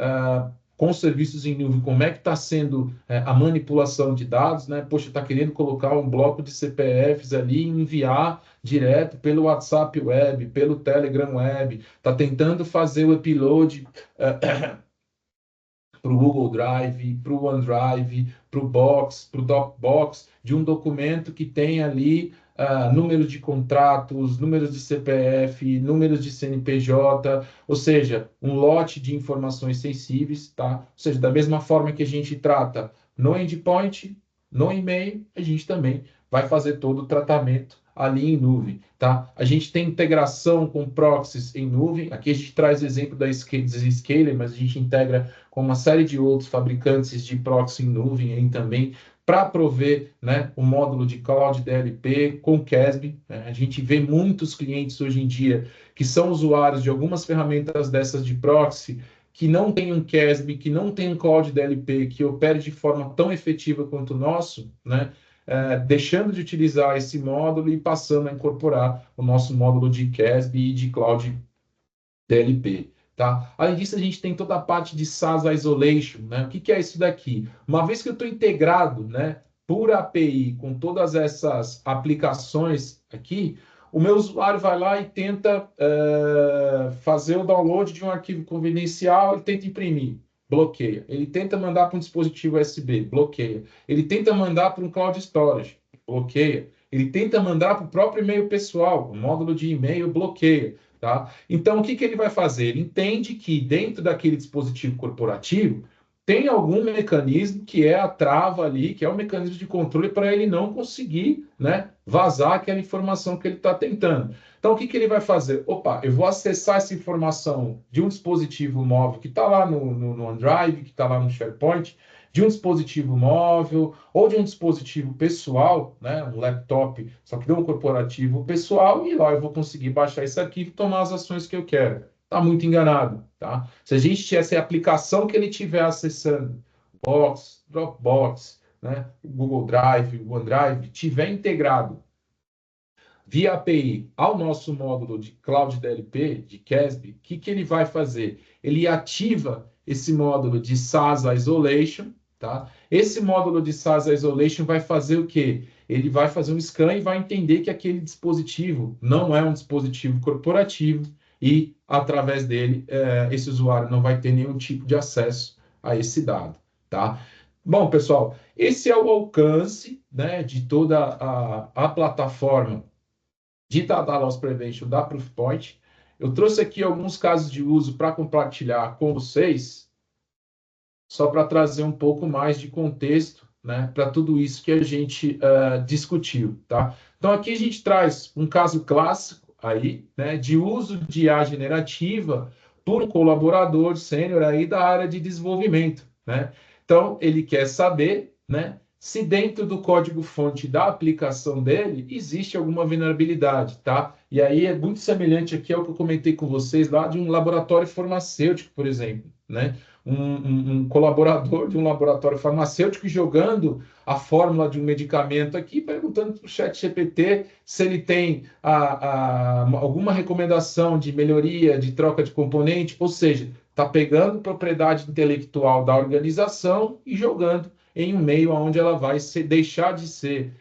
com os serviços em nuvem como é que está sendo a manipulação de dados, né? Poxa, está querendo colocar um bloco de CPFs ali e enviar direto pelo WhatsApp Web, pelo Telegram Web, está tentando fazer o upload para o Google Drive, para o OneDrive, para o Box, para o Dropbox, de um documento que tem ali números de contratos, números de CPF, números de CNPJ, ou seja, um lote de informações sensíveis, tá? Ou seja, da mesma forma que a gente trata no endpoint, no e-mail, a gente também vai fazer todo o tratamento ali em nuvem, tá? A gente tem integração com proxies em nuvem. Aqui a gente traz o exemplo da Zscaler, mas a gente integra com uma série de outros fabricantes de proxy em nuvem aí também, para prover, né, o módulo de Cloud DLP com CASB. Né? A gente vê muitos clientes hoje em dia que são usuários de algumas ferramentas dessas de proxy, que não tem um CASB, que não tem um Cloud DLP, que opere de forma tão efetiva quanto o nosso, né? Deixando de utilizar esse módulo e passando a incorporar o nosso módulo de CASB e de Cloud DLP. Tá? Além disso, a gente tem toda a parte de SaaS Isolation. Né? O que é isso daqui? Uma vez que eu estou integrado, né, por API com todas essas aplicações aqui, o meu usuário vai lá e tenta fazer o download de um arquivo confidencial, ele tenta imprimir, bloqueia. Ele tenta mandar para um dispositivo USB, bloqueia. Ele tenta mandar para um cloud storage, bloqueia. Ele tenta mandar para o próprio e-mail pessoal, o módulo de e-mail, bloqueia. Tá? Então, o que ele vai fazer? Ele entende que dentro daquele dispositivo corporativo tem algum mecanismo que é a trava ali, que é o mecanismo de controle para ele não conseguir, né, vazar aquela informação que ele está tentando. Então, o que ele vai fazer? Opa, eu vou acessar essa informação de um dispositivo móvel que está lá no OneDrive, que está lá no SharePoint, de um dispositivo móvel ou de um dispositivo pessoal, né, um laptop, só que de um corporativo pessoal, e lá eu vou conseguir baixar esse arquivo e tomar as ações que eu quero. Está muito enganado, tá? Se a gente tivesse a aplicação que ele estiver acessando, Box, Dropbox, né, Google Drive, OneDrive, tiver integrado via API ao nosso módulo de Cloud DLP, de CASB, o que ele vai fazer? Ele ativa esse módulo de SaaS Isolation. Tá? Esse módulo de SaaS Isolation vai fazer o quê? Ele vai fazer um scan e vai entender que aquele dispositivo não é um dispositivo corporativo e, através dele, esse usuário não vai ter nenhum tipo de acesso a esse dado, tá? Bom, pessoal, esse é o alcance, né, de toda a plataforma de Data Loss Prevention da Proofpoint. Eu trouxe aqui alguns casos de uso para compartilhar com vocês, só para trazer um pouco mais de contexto, né, para tudo isso que a gente discutiu, tá? Então, aqui a gente traz um caso clássico aí, né, de uso de IA generativa por um colaborador sênior aí da área de desenvolvimento, né? Então, ele quer saber, né, se dentro do código-fonte da aplicação dele existe alguma vulnerabilidade, tá? E aí é muito semelhante aqui ao que eu comentei com vocês lá de um laboratório farmacêutico, por exemplo, né? Um colaborador de um laboratório farmacêutico jogando a fórmula de um medicamento aqui, perguntando para o ChatGPT se ele tem alguma recomendação de melhoria, de troca de componente, ou seja, está pegando propriedade intelectual da organização e jogando em um meio onde ela vai deixar de ser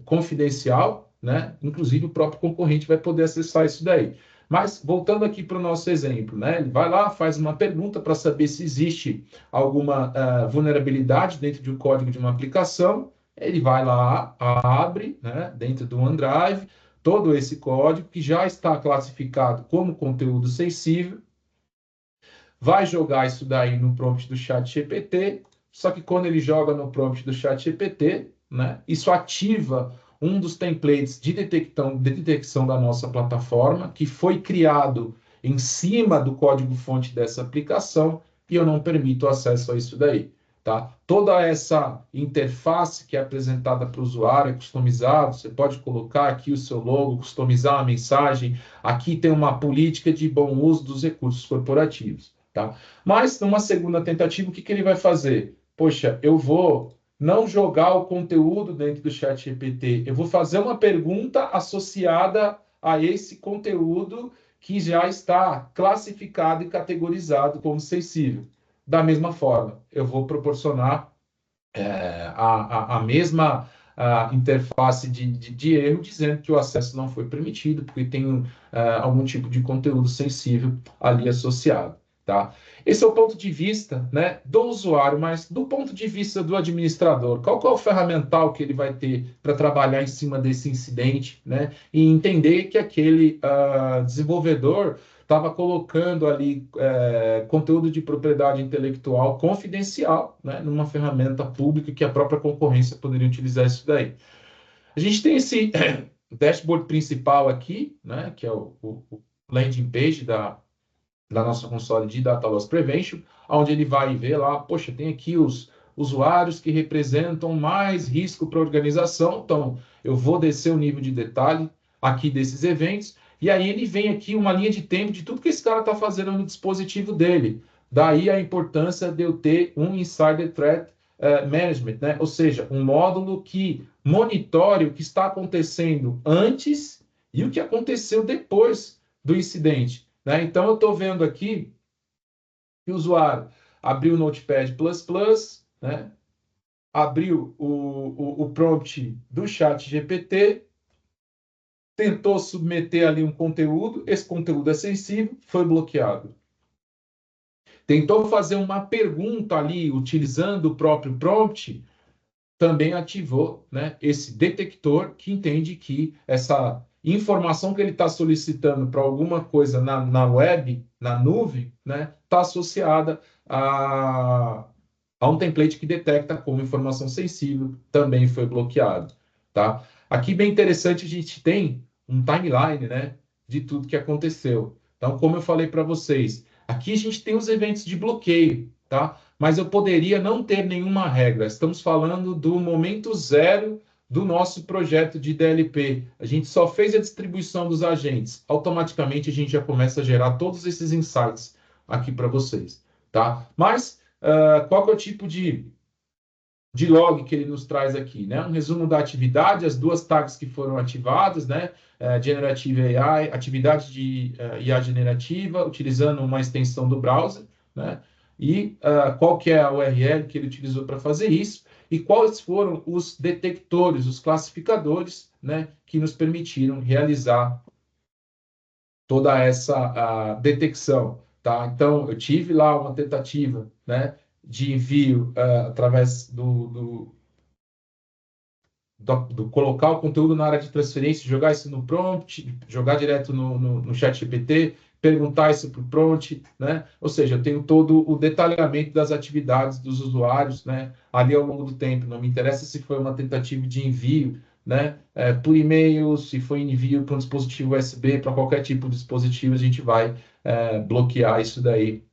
confidencial, né? Inclusive o próprio concorrente vai poder acessar isso daí. Mas, voltando aqui para o nosso exemplo, né? Ele vai lá, faz uma pergunta para saber se existe alguma vulnerabilidade dentro de um código de uma aplicação. Ele vai lá, abre, né, dentro do OneDrive, todo esse código que já está classificado como conteúdo sensível, vai jogar isso daí no prompt do ChatGPT, só que quando ele joga no prompt do ChatGPT, né, isso ativa um dos templates de detecção da nossa plataforma, que foi criado em cima do código-fonte dessa aplicação, e eu não permito acesso a isso daí. Tá? Toda essa interface que é apresentada para o usuário é customizado, você pode colocar aqui o seu logo, customizar a mensagem, aqui tem uma política de bom uso dos recursos corporativos. Tá? Mas, numa segunda tentativa, o que ele vai fazer? Poxa, eu vou não jogar o conteúdo dentro do ChatGPT, eu vou fazer uma pergunta associada a esse conteúdo que já está classificado e categorizado como sensível. Da mesma forma, eu vou proporcionar a mesma interface de erro, dizendo que o acesso não foi permitido, porque tem algum tipo de conteúdo sensível ali associado. Tá? Esse é o ponto de vista, né, do usuário, mas do ponto de vista do administrador, qual é o ferramental que ele vai ter para trabalhar em cima desse incidente, né, e entender que aquele desenvolvedor estava colocando ali conteúdo de propriedade intelectual confidencial, né, numa ferramenta pública que a própria concorrência poderia utilizar isso daí. A gente tem esse dashboard principal aqui, né, que é o landing page da nossa console de Data Loss Prevention, onde ele vai ver lá, poxa, tem aqui os usuários que representam mais risco para a organização, então eu vou descer o nível de detalhe aqui desses eventos, e aí ele vem aqui uma linha de tempo de tudo que esse cara está fazendo no dispositivo dele. Daí a importância de eu ter um Insider Threat Management, né? Ou seja, um módulo que monitore o que está acontecendo antes e o que aconteceu depois do incidente. Né? Então, eu estou vendo aqui que o usuário abriu o Notepad++, né? Abriu o prompt do chat GPT, tentou submeter ali um conteúdo, esse conteúdo é sensível, foi bloqueado. Tentou fazer uma pergunta ali, utilizando o próprio prompt, também ativou, né, esse detector que entende que essa informação que ele está solicitando para alguma coisa na web, na nuvem, né, está associada a um template que detecta como informação sensível, também foi bloqueado. Tá? Aqui, bem interessante, a gente tem um timeline, né, de tudo que aconteceu. Então, como eu falei para vocês, aqui a gente tem os eventos de bloqueio, tá? Mas eu poderia não ter nenhuma regra. Estamos falando do momento zero do nosso projeto de DLP. A gente só fez a distribuição dos agentes. Automaticamente a gente já começa a gerar todos esses insights aqui para vocês, tá? Mas qual que é o tipo de log que ele nos traz aqui, né? Um resumo da atividade, as duas tags que foram ativadas, né? Generative AI, atividade de IA generativa, utilizando uma extensão do browser, né? E qual que é a URL que ele utilizou para fazer isso, e quais foram os detectores, os classificadores, né? Que nos permitiram realizar toda essa detecção, tá? Então, eu tive lá uma tentativa, né, de envio através do colocar o conteúdo na área de transferência, jogar isso no prompt, jogar direto no chat GPT, perguntar isso para o prompt, né? Ou seja, eu tenho todo o detalhamento das atividades dos usuários, né? Ali ao longo do tempo. Não me interessa se foi uma tentativa de envio, né? Por e-mail, se foi envio para um dispositivo USB, para qualquer tipo de dispositivo, a gente vai bloquear isso daí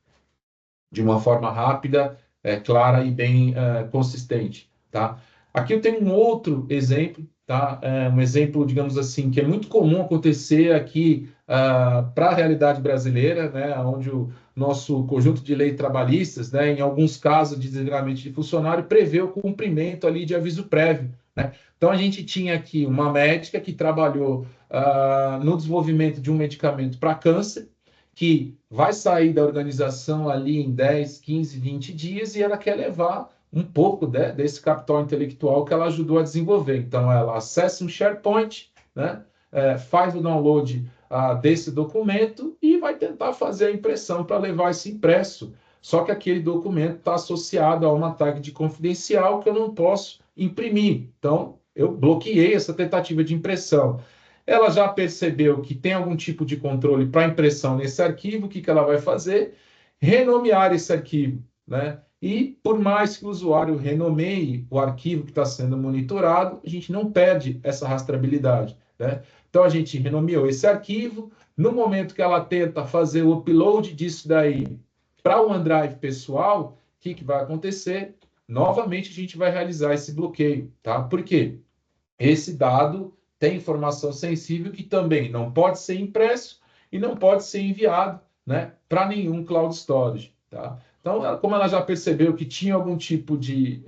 de uma forma rápida, clara e bem consistente, tá? Aqui eu tenho um outro exemplo, tá? Um exemplo, digamos assim, que é muito comum acontecer aqui para a realidade brasileira, né? Onde o nosso conjunto de leis trabalhistas, né? Em alguns casos de desligamento de funcionário, prevê o cumprimento ali de aviso prévio, né? Então a gente tinha aqui uma médica que trabalhou no desenvolvimento de um medicamento para câncer, que vai sair da organização ali em 10, 15, 20 dias e ela quer levar um pouco desse capital intelectual que ela ajudou a desenvolver. Então, ela acessa um SharePoint, né, faz o download desse documento e vai tentar fazer a impressão para levar esse impresso. Só que aquele documento está associado a uma tag de confidencial que eu não posso imprimir. Então, eu bloqueei essa tentativa de impressão. Ela já percebeu que tem algum tipo de controle para impressão nesse arquivo, o que ela vai fazer? Renomear esse arquivo, né? E por mais que o usuário renomeie o arquivo que está sendo monitorado, a gente não perde essa rastreabilidade, né? Então a gente renomeou esse arquivo. No momento que ela tenta fazer o upload disso daí para o OneDrive pessoal, o que vai acontecer? Novamente a gente vai realizar esse bloqueio, tá? Por quê? Esse dado tem informação sensível que também não pode ser impresso e não pode ser enviado, né, para nenhum cloud storage. Tá? Então, como ela já percebeu que tinha algum tipo de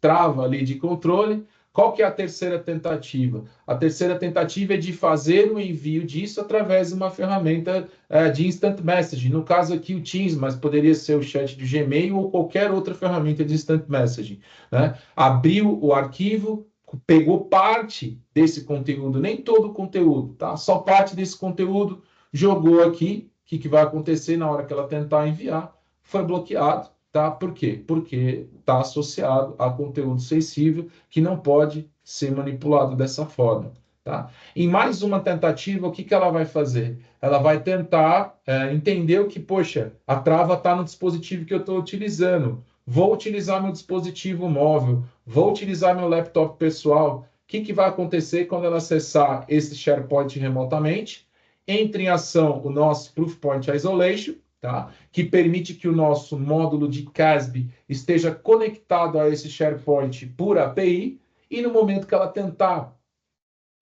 trava ali de controle, qual que é a terceira tentativa? A terceira tentativa é de fazer o envio disso através de uma ferramenta de instant messaging. No caso aqui o Teams, mas poderia ser o chat do Gmail ou qualquer outra ferramenta de instant messaging. Né? Abriu o arquivo, pegou parte desse conteúdo, nem todo o conteúdo, tá? Só parte desse conteúdo, jogou aqui. O que vai acontecer na hora que ela tentar enviar? Foi bloqueado, tá? Por quê? Porque está associado a conteúdo sensível que não pode ser manipulado dessa forma, tá? Em mais uma tentativa, o que ela vai fazer? Ela vai tentar entender o que, poxa, a trava está no dispositivo que eu estou utilizando. Vou utilizar meu dispositivo móvel, vou utilizar meu laptop pessoal. O que vai acontecer quando ela acessar esse SharePoint remotamente? Entra em ação o nosso Proof Point Isolation, tá? Que permite que o nosso módulo de CASB esteja conectado a esse SharePoint por API, e no momento que ela tentar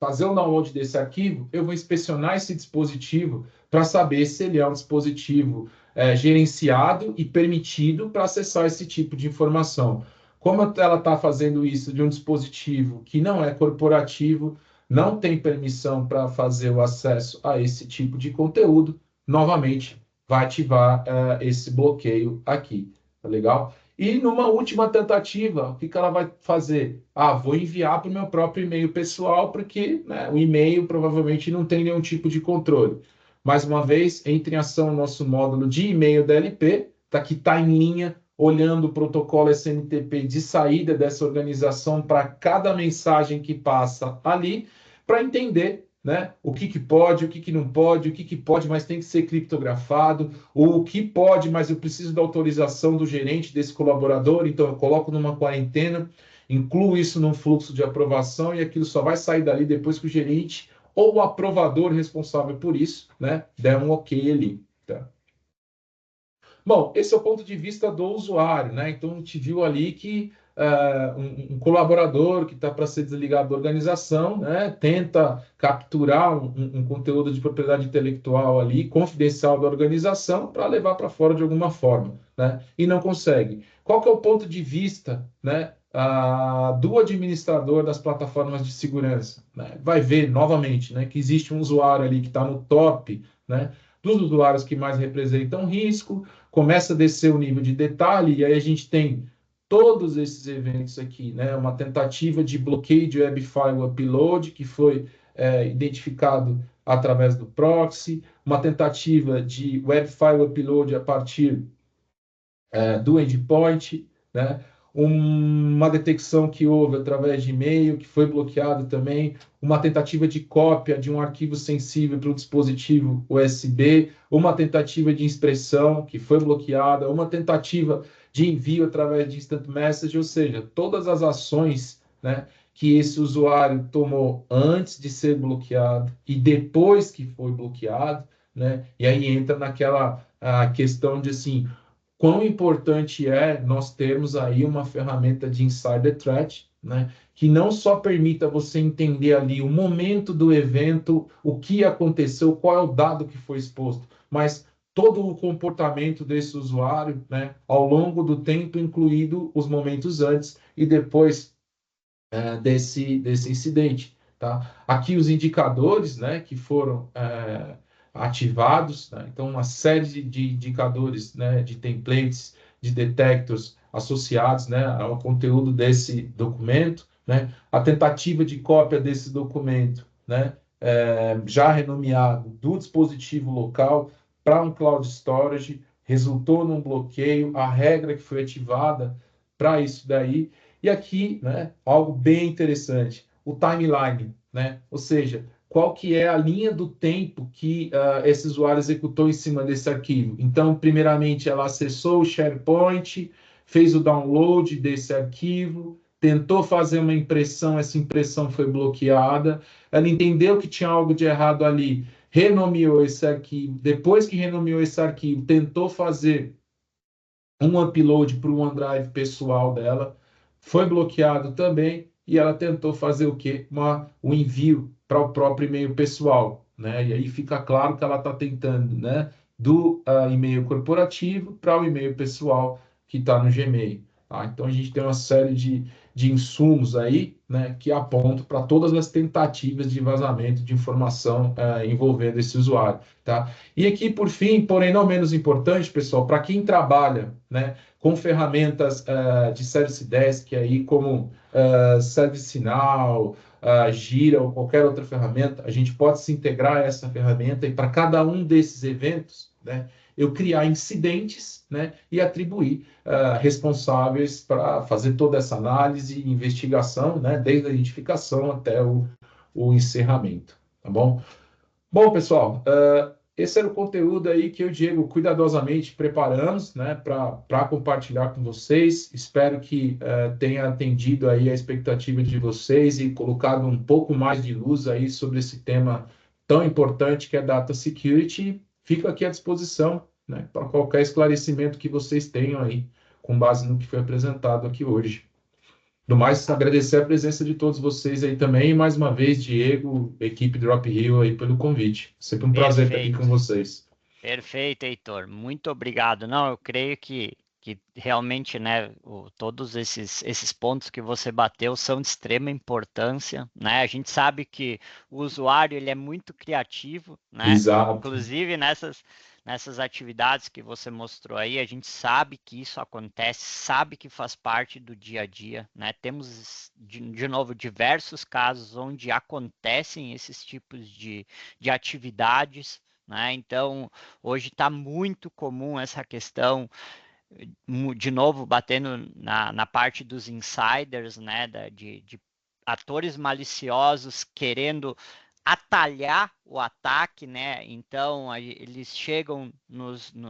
fazer o download desse arquivo, eu vou inspecionar esse dispositivo para saber se ele é um dispositivo gerenciado e permitido para acessar esse tipo de informação. Como ela está fazendo isso de um dispositivo que não é corporativo, não tem permissão para fazer o acesso a esse tipo de conteúdo, novamente vai ativar esse bloqueio aqui. Tá legal? E numa última tentativa, o que ela vai fazer? Vou enviar para o meu próprio e-mail pessoal, porque né, o e-mail provavelmente não tem nenhum tipo de controle. Mais uma vez, entra em ação o nosso módulo de e-mail DLP, que está em linha, olhando o protocolo SMTP de saída dessa organização para cada mensagem que passa ali, para entender né, o que pode, o que não pode, o que pode, mas tem que ser criptografado, o que pode, mas eu preciso da autorização do gerente desse colaborador, então eu coloco numa quarentena, incluo isso num fluxo de aprovação e aquilo só vai sair dali depois que o gerente ou o aprovador responsável por isso, né, der um ok ali. Tá? Bom, esse é o ponto de vista do usuário, né? Então, a gente viu ali que um colaborador que está para ser desligado da organização, né, tenta capturar um conteúdo de propriedade intelectual ali, confidencial da organização, para levar para fora de alguma forma, né? E não consegue. Qual que é o ponto de vista, né, do administrador das plataformas de segurança? Né? Vai ver novamente, né, que existe um usuário ali que está no top, né, dos usuários que mais representam risco, começa a descer o nível de detalhe, e aí a gente tem todos esses eventos aqui, né? Uma tentativa de bloqueio de web file upload, que foi identificado através do proxy, uma tentativa de web file upload a partir do endpoint, né? Uma detecção que houve através de e-mail, que foi bloqueado também, uma tentativa de cópia de um arquivo sensível para o dispositivo USB, uma tentativa de expressão que foi bloqueada, uma tentativa de envio através de instant message, ou seja, todas as ações, né, que esse usuário tomou antes de ser bloqueado e depois que foi bloqueado, né? E aí entra naquela questão de assim, quão importante é nós termos aí uma ferramenta de insider threat, né, que não só permita você entender ali o momento do evento, o que aconteceu, qual é o dado que foi exposto, mas todo o comportamento desse usuário, né, ao longo do tempo, incluído os momentos antes e depois desse incidente. Tá? Aqui os indicadores, né, que foram ativados, né? Então uma série de indicadores, né, de templates, de detectors associados, né, ao conteúdo desse documento, né? A tentativa de cópia desse documento, né, já renomeado do dispositivo local para um cloud storage, resultou num bloqueio, a regra que foi ativada para isso daí. E aqui, né, algo bem interessante, o timeline, né? Ou seja, qual que é a linha do tempo que esse usuário executou em cima desse arquivo. Então, primeiramente, ela acessou o SharePoint, fez o download desse arquivo, tentou fazer uma impressão, essa impressão foi bloqueada, ela entendeu que tinha algo de errado ali, renomeou esse arquivo, depois que renomeou esse arquivo, tentou fazer um upload para o OneDrive pessoal dela, foi bloqueado também, e ela tentou fazer o quê? O envio para o próprio e-mail pessoal, né? E aí fica claro que ela está tentando, né, do e-mail corporativo para o e-mail pessoal que está no Gmail. Tá? Então a gente tem uma série de insumos aí, né, que apontam para todas as tentativas de vazamento de informação envolvendo esse usuário. Tá? E aqui, por fim, porém não menos importante, pessoal, para quem trabalha, né, com ferramentas de Service Desk, aí, como ServiceNow, Gira ou qualquer outra ferramenta, a gente pode se integrar a essa ferramenta e para cada um desses eventos, né, eu criar incidentes, né, e atribuir responsáveis para fazer toda essa análise e investigação, né, desde a identificação até o encerramento. Tá bom? Bom, pessoal, esse era o conteúdo aí que eu e o Diego cuidadosamente preparamos, né, para compartilhar com vocês. Espero que tenha atendido aí a expectativa de vocês e colocado um pouco mais de luz aí sobre esse tema tão importante que é Data Security. Fico aqui à disposição, né, para qualquer esclarecimento que vocês tenham aí, com base no que foi apresentado aqui hoje. No mais, agradecer a presença de todos vocês aí também, e mais uma vez, Diego, equipe Drop Hill aí pelo convite. Sempre um prazer estar aqui com Perfeito, vocês. perfeito, Heitor. Muito obrigado. Não, eu creio que realmente, né, todos esses pontos que você bateu são de extrema importância, né? A gente sabe que o usuário ele é muito criativo, né? Exato. Inclusive nessas atividades que você mostrou aí, a gente sabe que isso acontece, sabe que faz parte do dia a dia, né? Temos de novo diversos casos onde acontecem esses tipos de atividades, né? Então, hoje está muito comum essa questão, de novo, batendo na parte dos insiders, né? De atores maliciosos querendo atalhar o ataque, né? Então eles chegam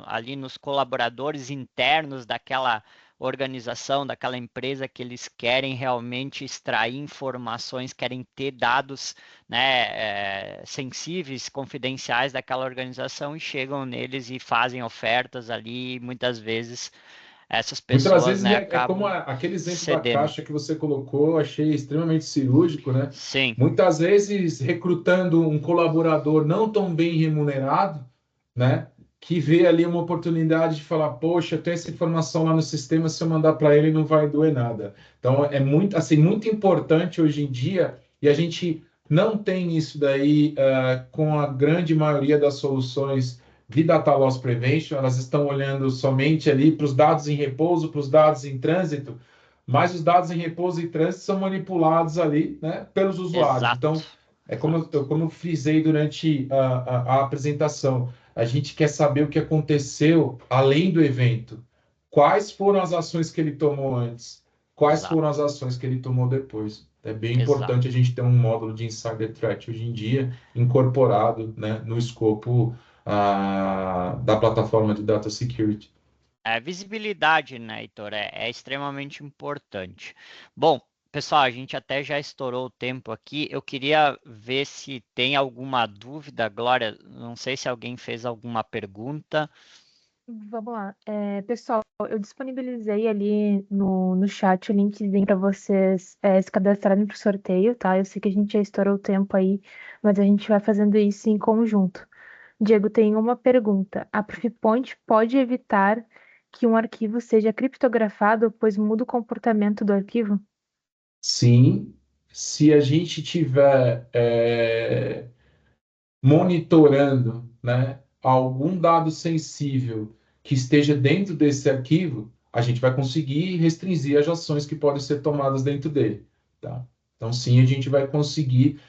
ali nos colaboradores internos daquela organização, daquela empresa que eles querem realmente extrair informações, querem ter dados, né, sensíveis, confidenciais daquela organização e chegam neles e fazem ofertas ali. Muitas vezes essas Muitas pessoas, vezes né, é como acabam aquele exemplo da cedendo. caixa que você colocou, achei extremamente cirúrgico, né? Sim, Muitas vezes recrutando um colaborador não tão bem remunerado, né? Que vê ali uma oportunidade de falar, poxa, tem essa informação lá no sistema, se eu mandar para ele não vai doer nada. Então é muito, assim, muito importante hoje em dia, e a gente não tem isso daí com a grande maioria das soluções de Data Loss Prevention, elas estão olhando somente ali para os dados em repouso, para os dados em trânsito, mas os dados em repouso e trânsito são manipulados ali, né, pelos usuários. exato. Então, como eu frisei durante a apresentação, a gente quer saber o que aconteceu além do evento. Quais foram as ações que ele tomou antes? Quais Exato, foram as ações que ele tomou depois? É bem exato. importante a gente ter um módulo de Insider Threat hoje em dia incorporado, né, no escopo da plataforma de Data Security. É, visibilidade, né, Heitor, é extremamente importante. Bom, pessoal, a gente até já estourou o tempo aqui. Eu queria ver se tem alguma dúvida, Glória. Não sei se alguém fez alguma pergunta. Vamos lá. Pessoal, eu disponibilizei ali no chat o linkzinho para vocês se cadastrarem para o sorteio, tá? Eu sei que a gente já estourou o tempo aí, mas a gente vai fazendo isso em conjunto. Diego, tem uma pergunta. A Proofpoint pode evitar que um arquivo seja criptografado, pois muda o comportamento do arquivo? Sim, se a gente tiver monitorando, né, algum dado sensível que esteja dentro desse arquivo, a gente vai conseguir restringir as ações que podem ser tomadas dentro dele, tá? Então, sim, a gente vai conseguir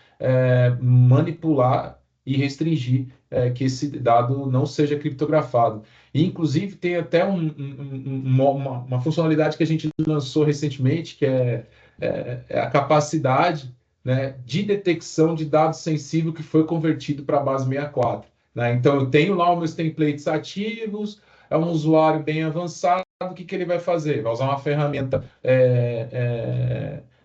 manipular e restringir que esse dado não seja criptografado. E, inclusive, tem até uma funcionalidade que a gente lançou recentemente, que é a capacidade, né, de detecção de dado sensível que foi convertido para a base 64. Né? Então, eu tenho lá os meus templates ativos, é um usuário bem avançado, o que ele vai fazer? Vai usar uma ferramenta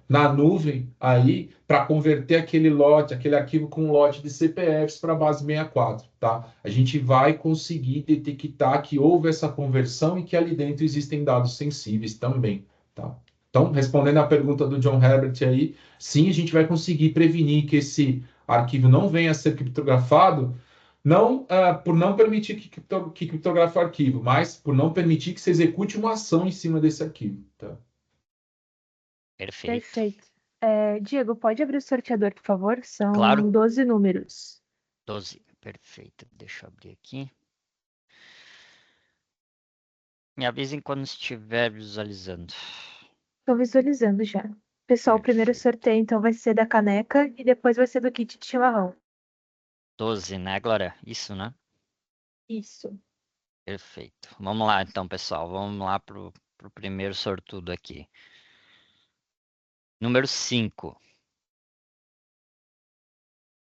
na nuvem aí para converter aquele lote, aquele arquivo com um lote de CPFs para a base 64. Tá? A gente vai conseguir detectar que houve essa conversão e que ali dentro existem dados sensíveis também. Tá? Então, respondendo à pergunta do John Herbert aí, sim, a gente vai conseguir prevenir que esse arquivo não venha a ser criptografado, não por não permitir que criptografe o arquivo, mas por não permitir que se execute uma ação em cima desse arquivo. Tá? Perfeito. Perfeito. Diego, pode abrir o sorteador, por favor? Claro, São 12 números. 12. Perfeito. Deixa eu abrir aqui. Me avisem quando estiver visualizando. Estou visualizando já. Pessoal, o primeiro Perfeito. sorteio então vai ser da caneca e depois vai ser do kit de chimarrão. 12, né, Glória? Isso, né? Isso. Perfeito. Vamos lá, então, pessoal. Vamos lá pro primeiro sortudo aqui. Número 5.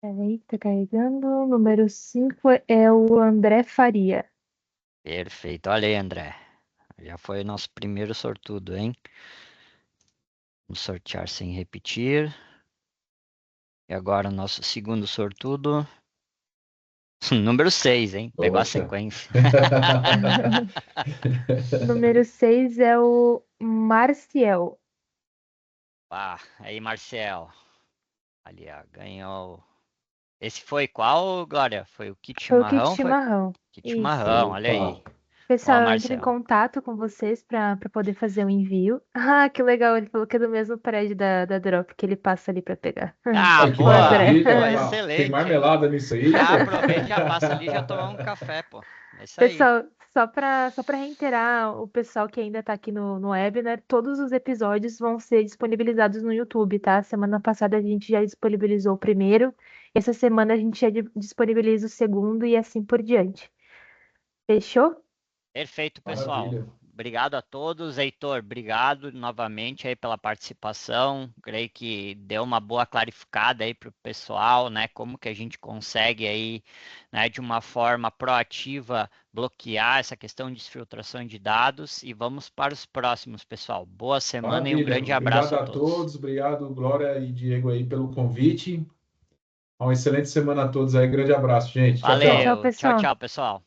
Peraí, tá carregando. Número 5 é o André Faria. Perfeito. Olha aí, André. Já foi o nosso primeiro sortudo, hein? Vamos sortear sem repetir. E agora o nosso segundo sortudo. Número 6, hein? Pegou a Poxa. sequência. Número 6 é o Marciel. Ah, aí, Marcel. Ali, ó, ganhou. Esse foi qual, Glória? Foi o kit Foi o kit chimarrão? Foi chimarrão. kit Isso. chimarrão, olha Opa! aí. Ó, Pessoal, eu entro em Marcel. contato com vocês para poder fazer o envio. Ah, que legal. Ele falou que é do mesmo prédio da Drop que ele passa ali para pegar. Ah, Ai, que O boa! André. Pô, maravilha! Tem excelente, hein? marmelada nisso aí, Já pô? aproveita, já passa ali, já toma um café, pô. É isso aí. Pessoal, só para reiterar o pessoal que ainda está aqui no webinar, todos os episódios vão ser disponibilizados no YouTube, tá? Semana passada a gente já disponibilizou o primeiro, essa semana a gente já disponibiliza o segundo e assim por diante. Fechou? Perfeito, pessoal. Maravilha. Obrigado a todos. Heitor, obrigado novamente aí pela participação. Creio que deu uma boa clarificada aí para o pessoal, né? Como que a gente consegue aí, né, de uma forma proativa, bloquear essa questão de filtração de dados. E vamos para os próximos, pessoal. Boa semana e um Maravilha. grande abraço Obrigado a a todos. todos. Obrigado, Glória e Diego aí pelo convite. Uma excelente semana a todos aí. Grande abraço, gente. Tchau, Tchau, tchau, tchau. Valeu. Tchau, pessoal. tchau, pessoal.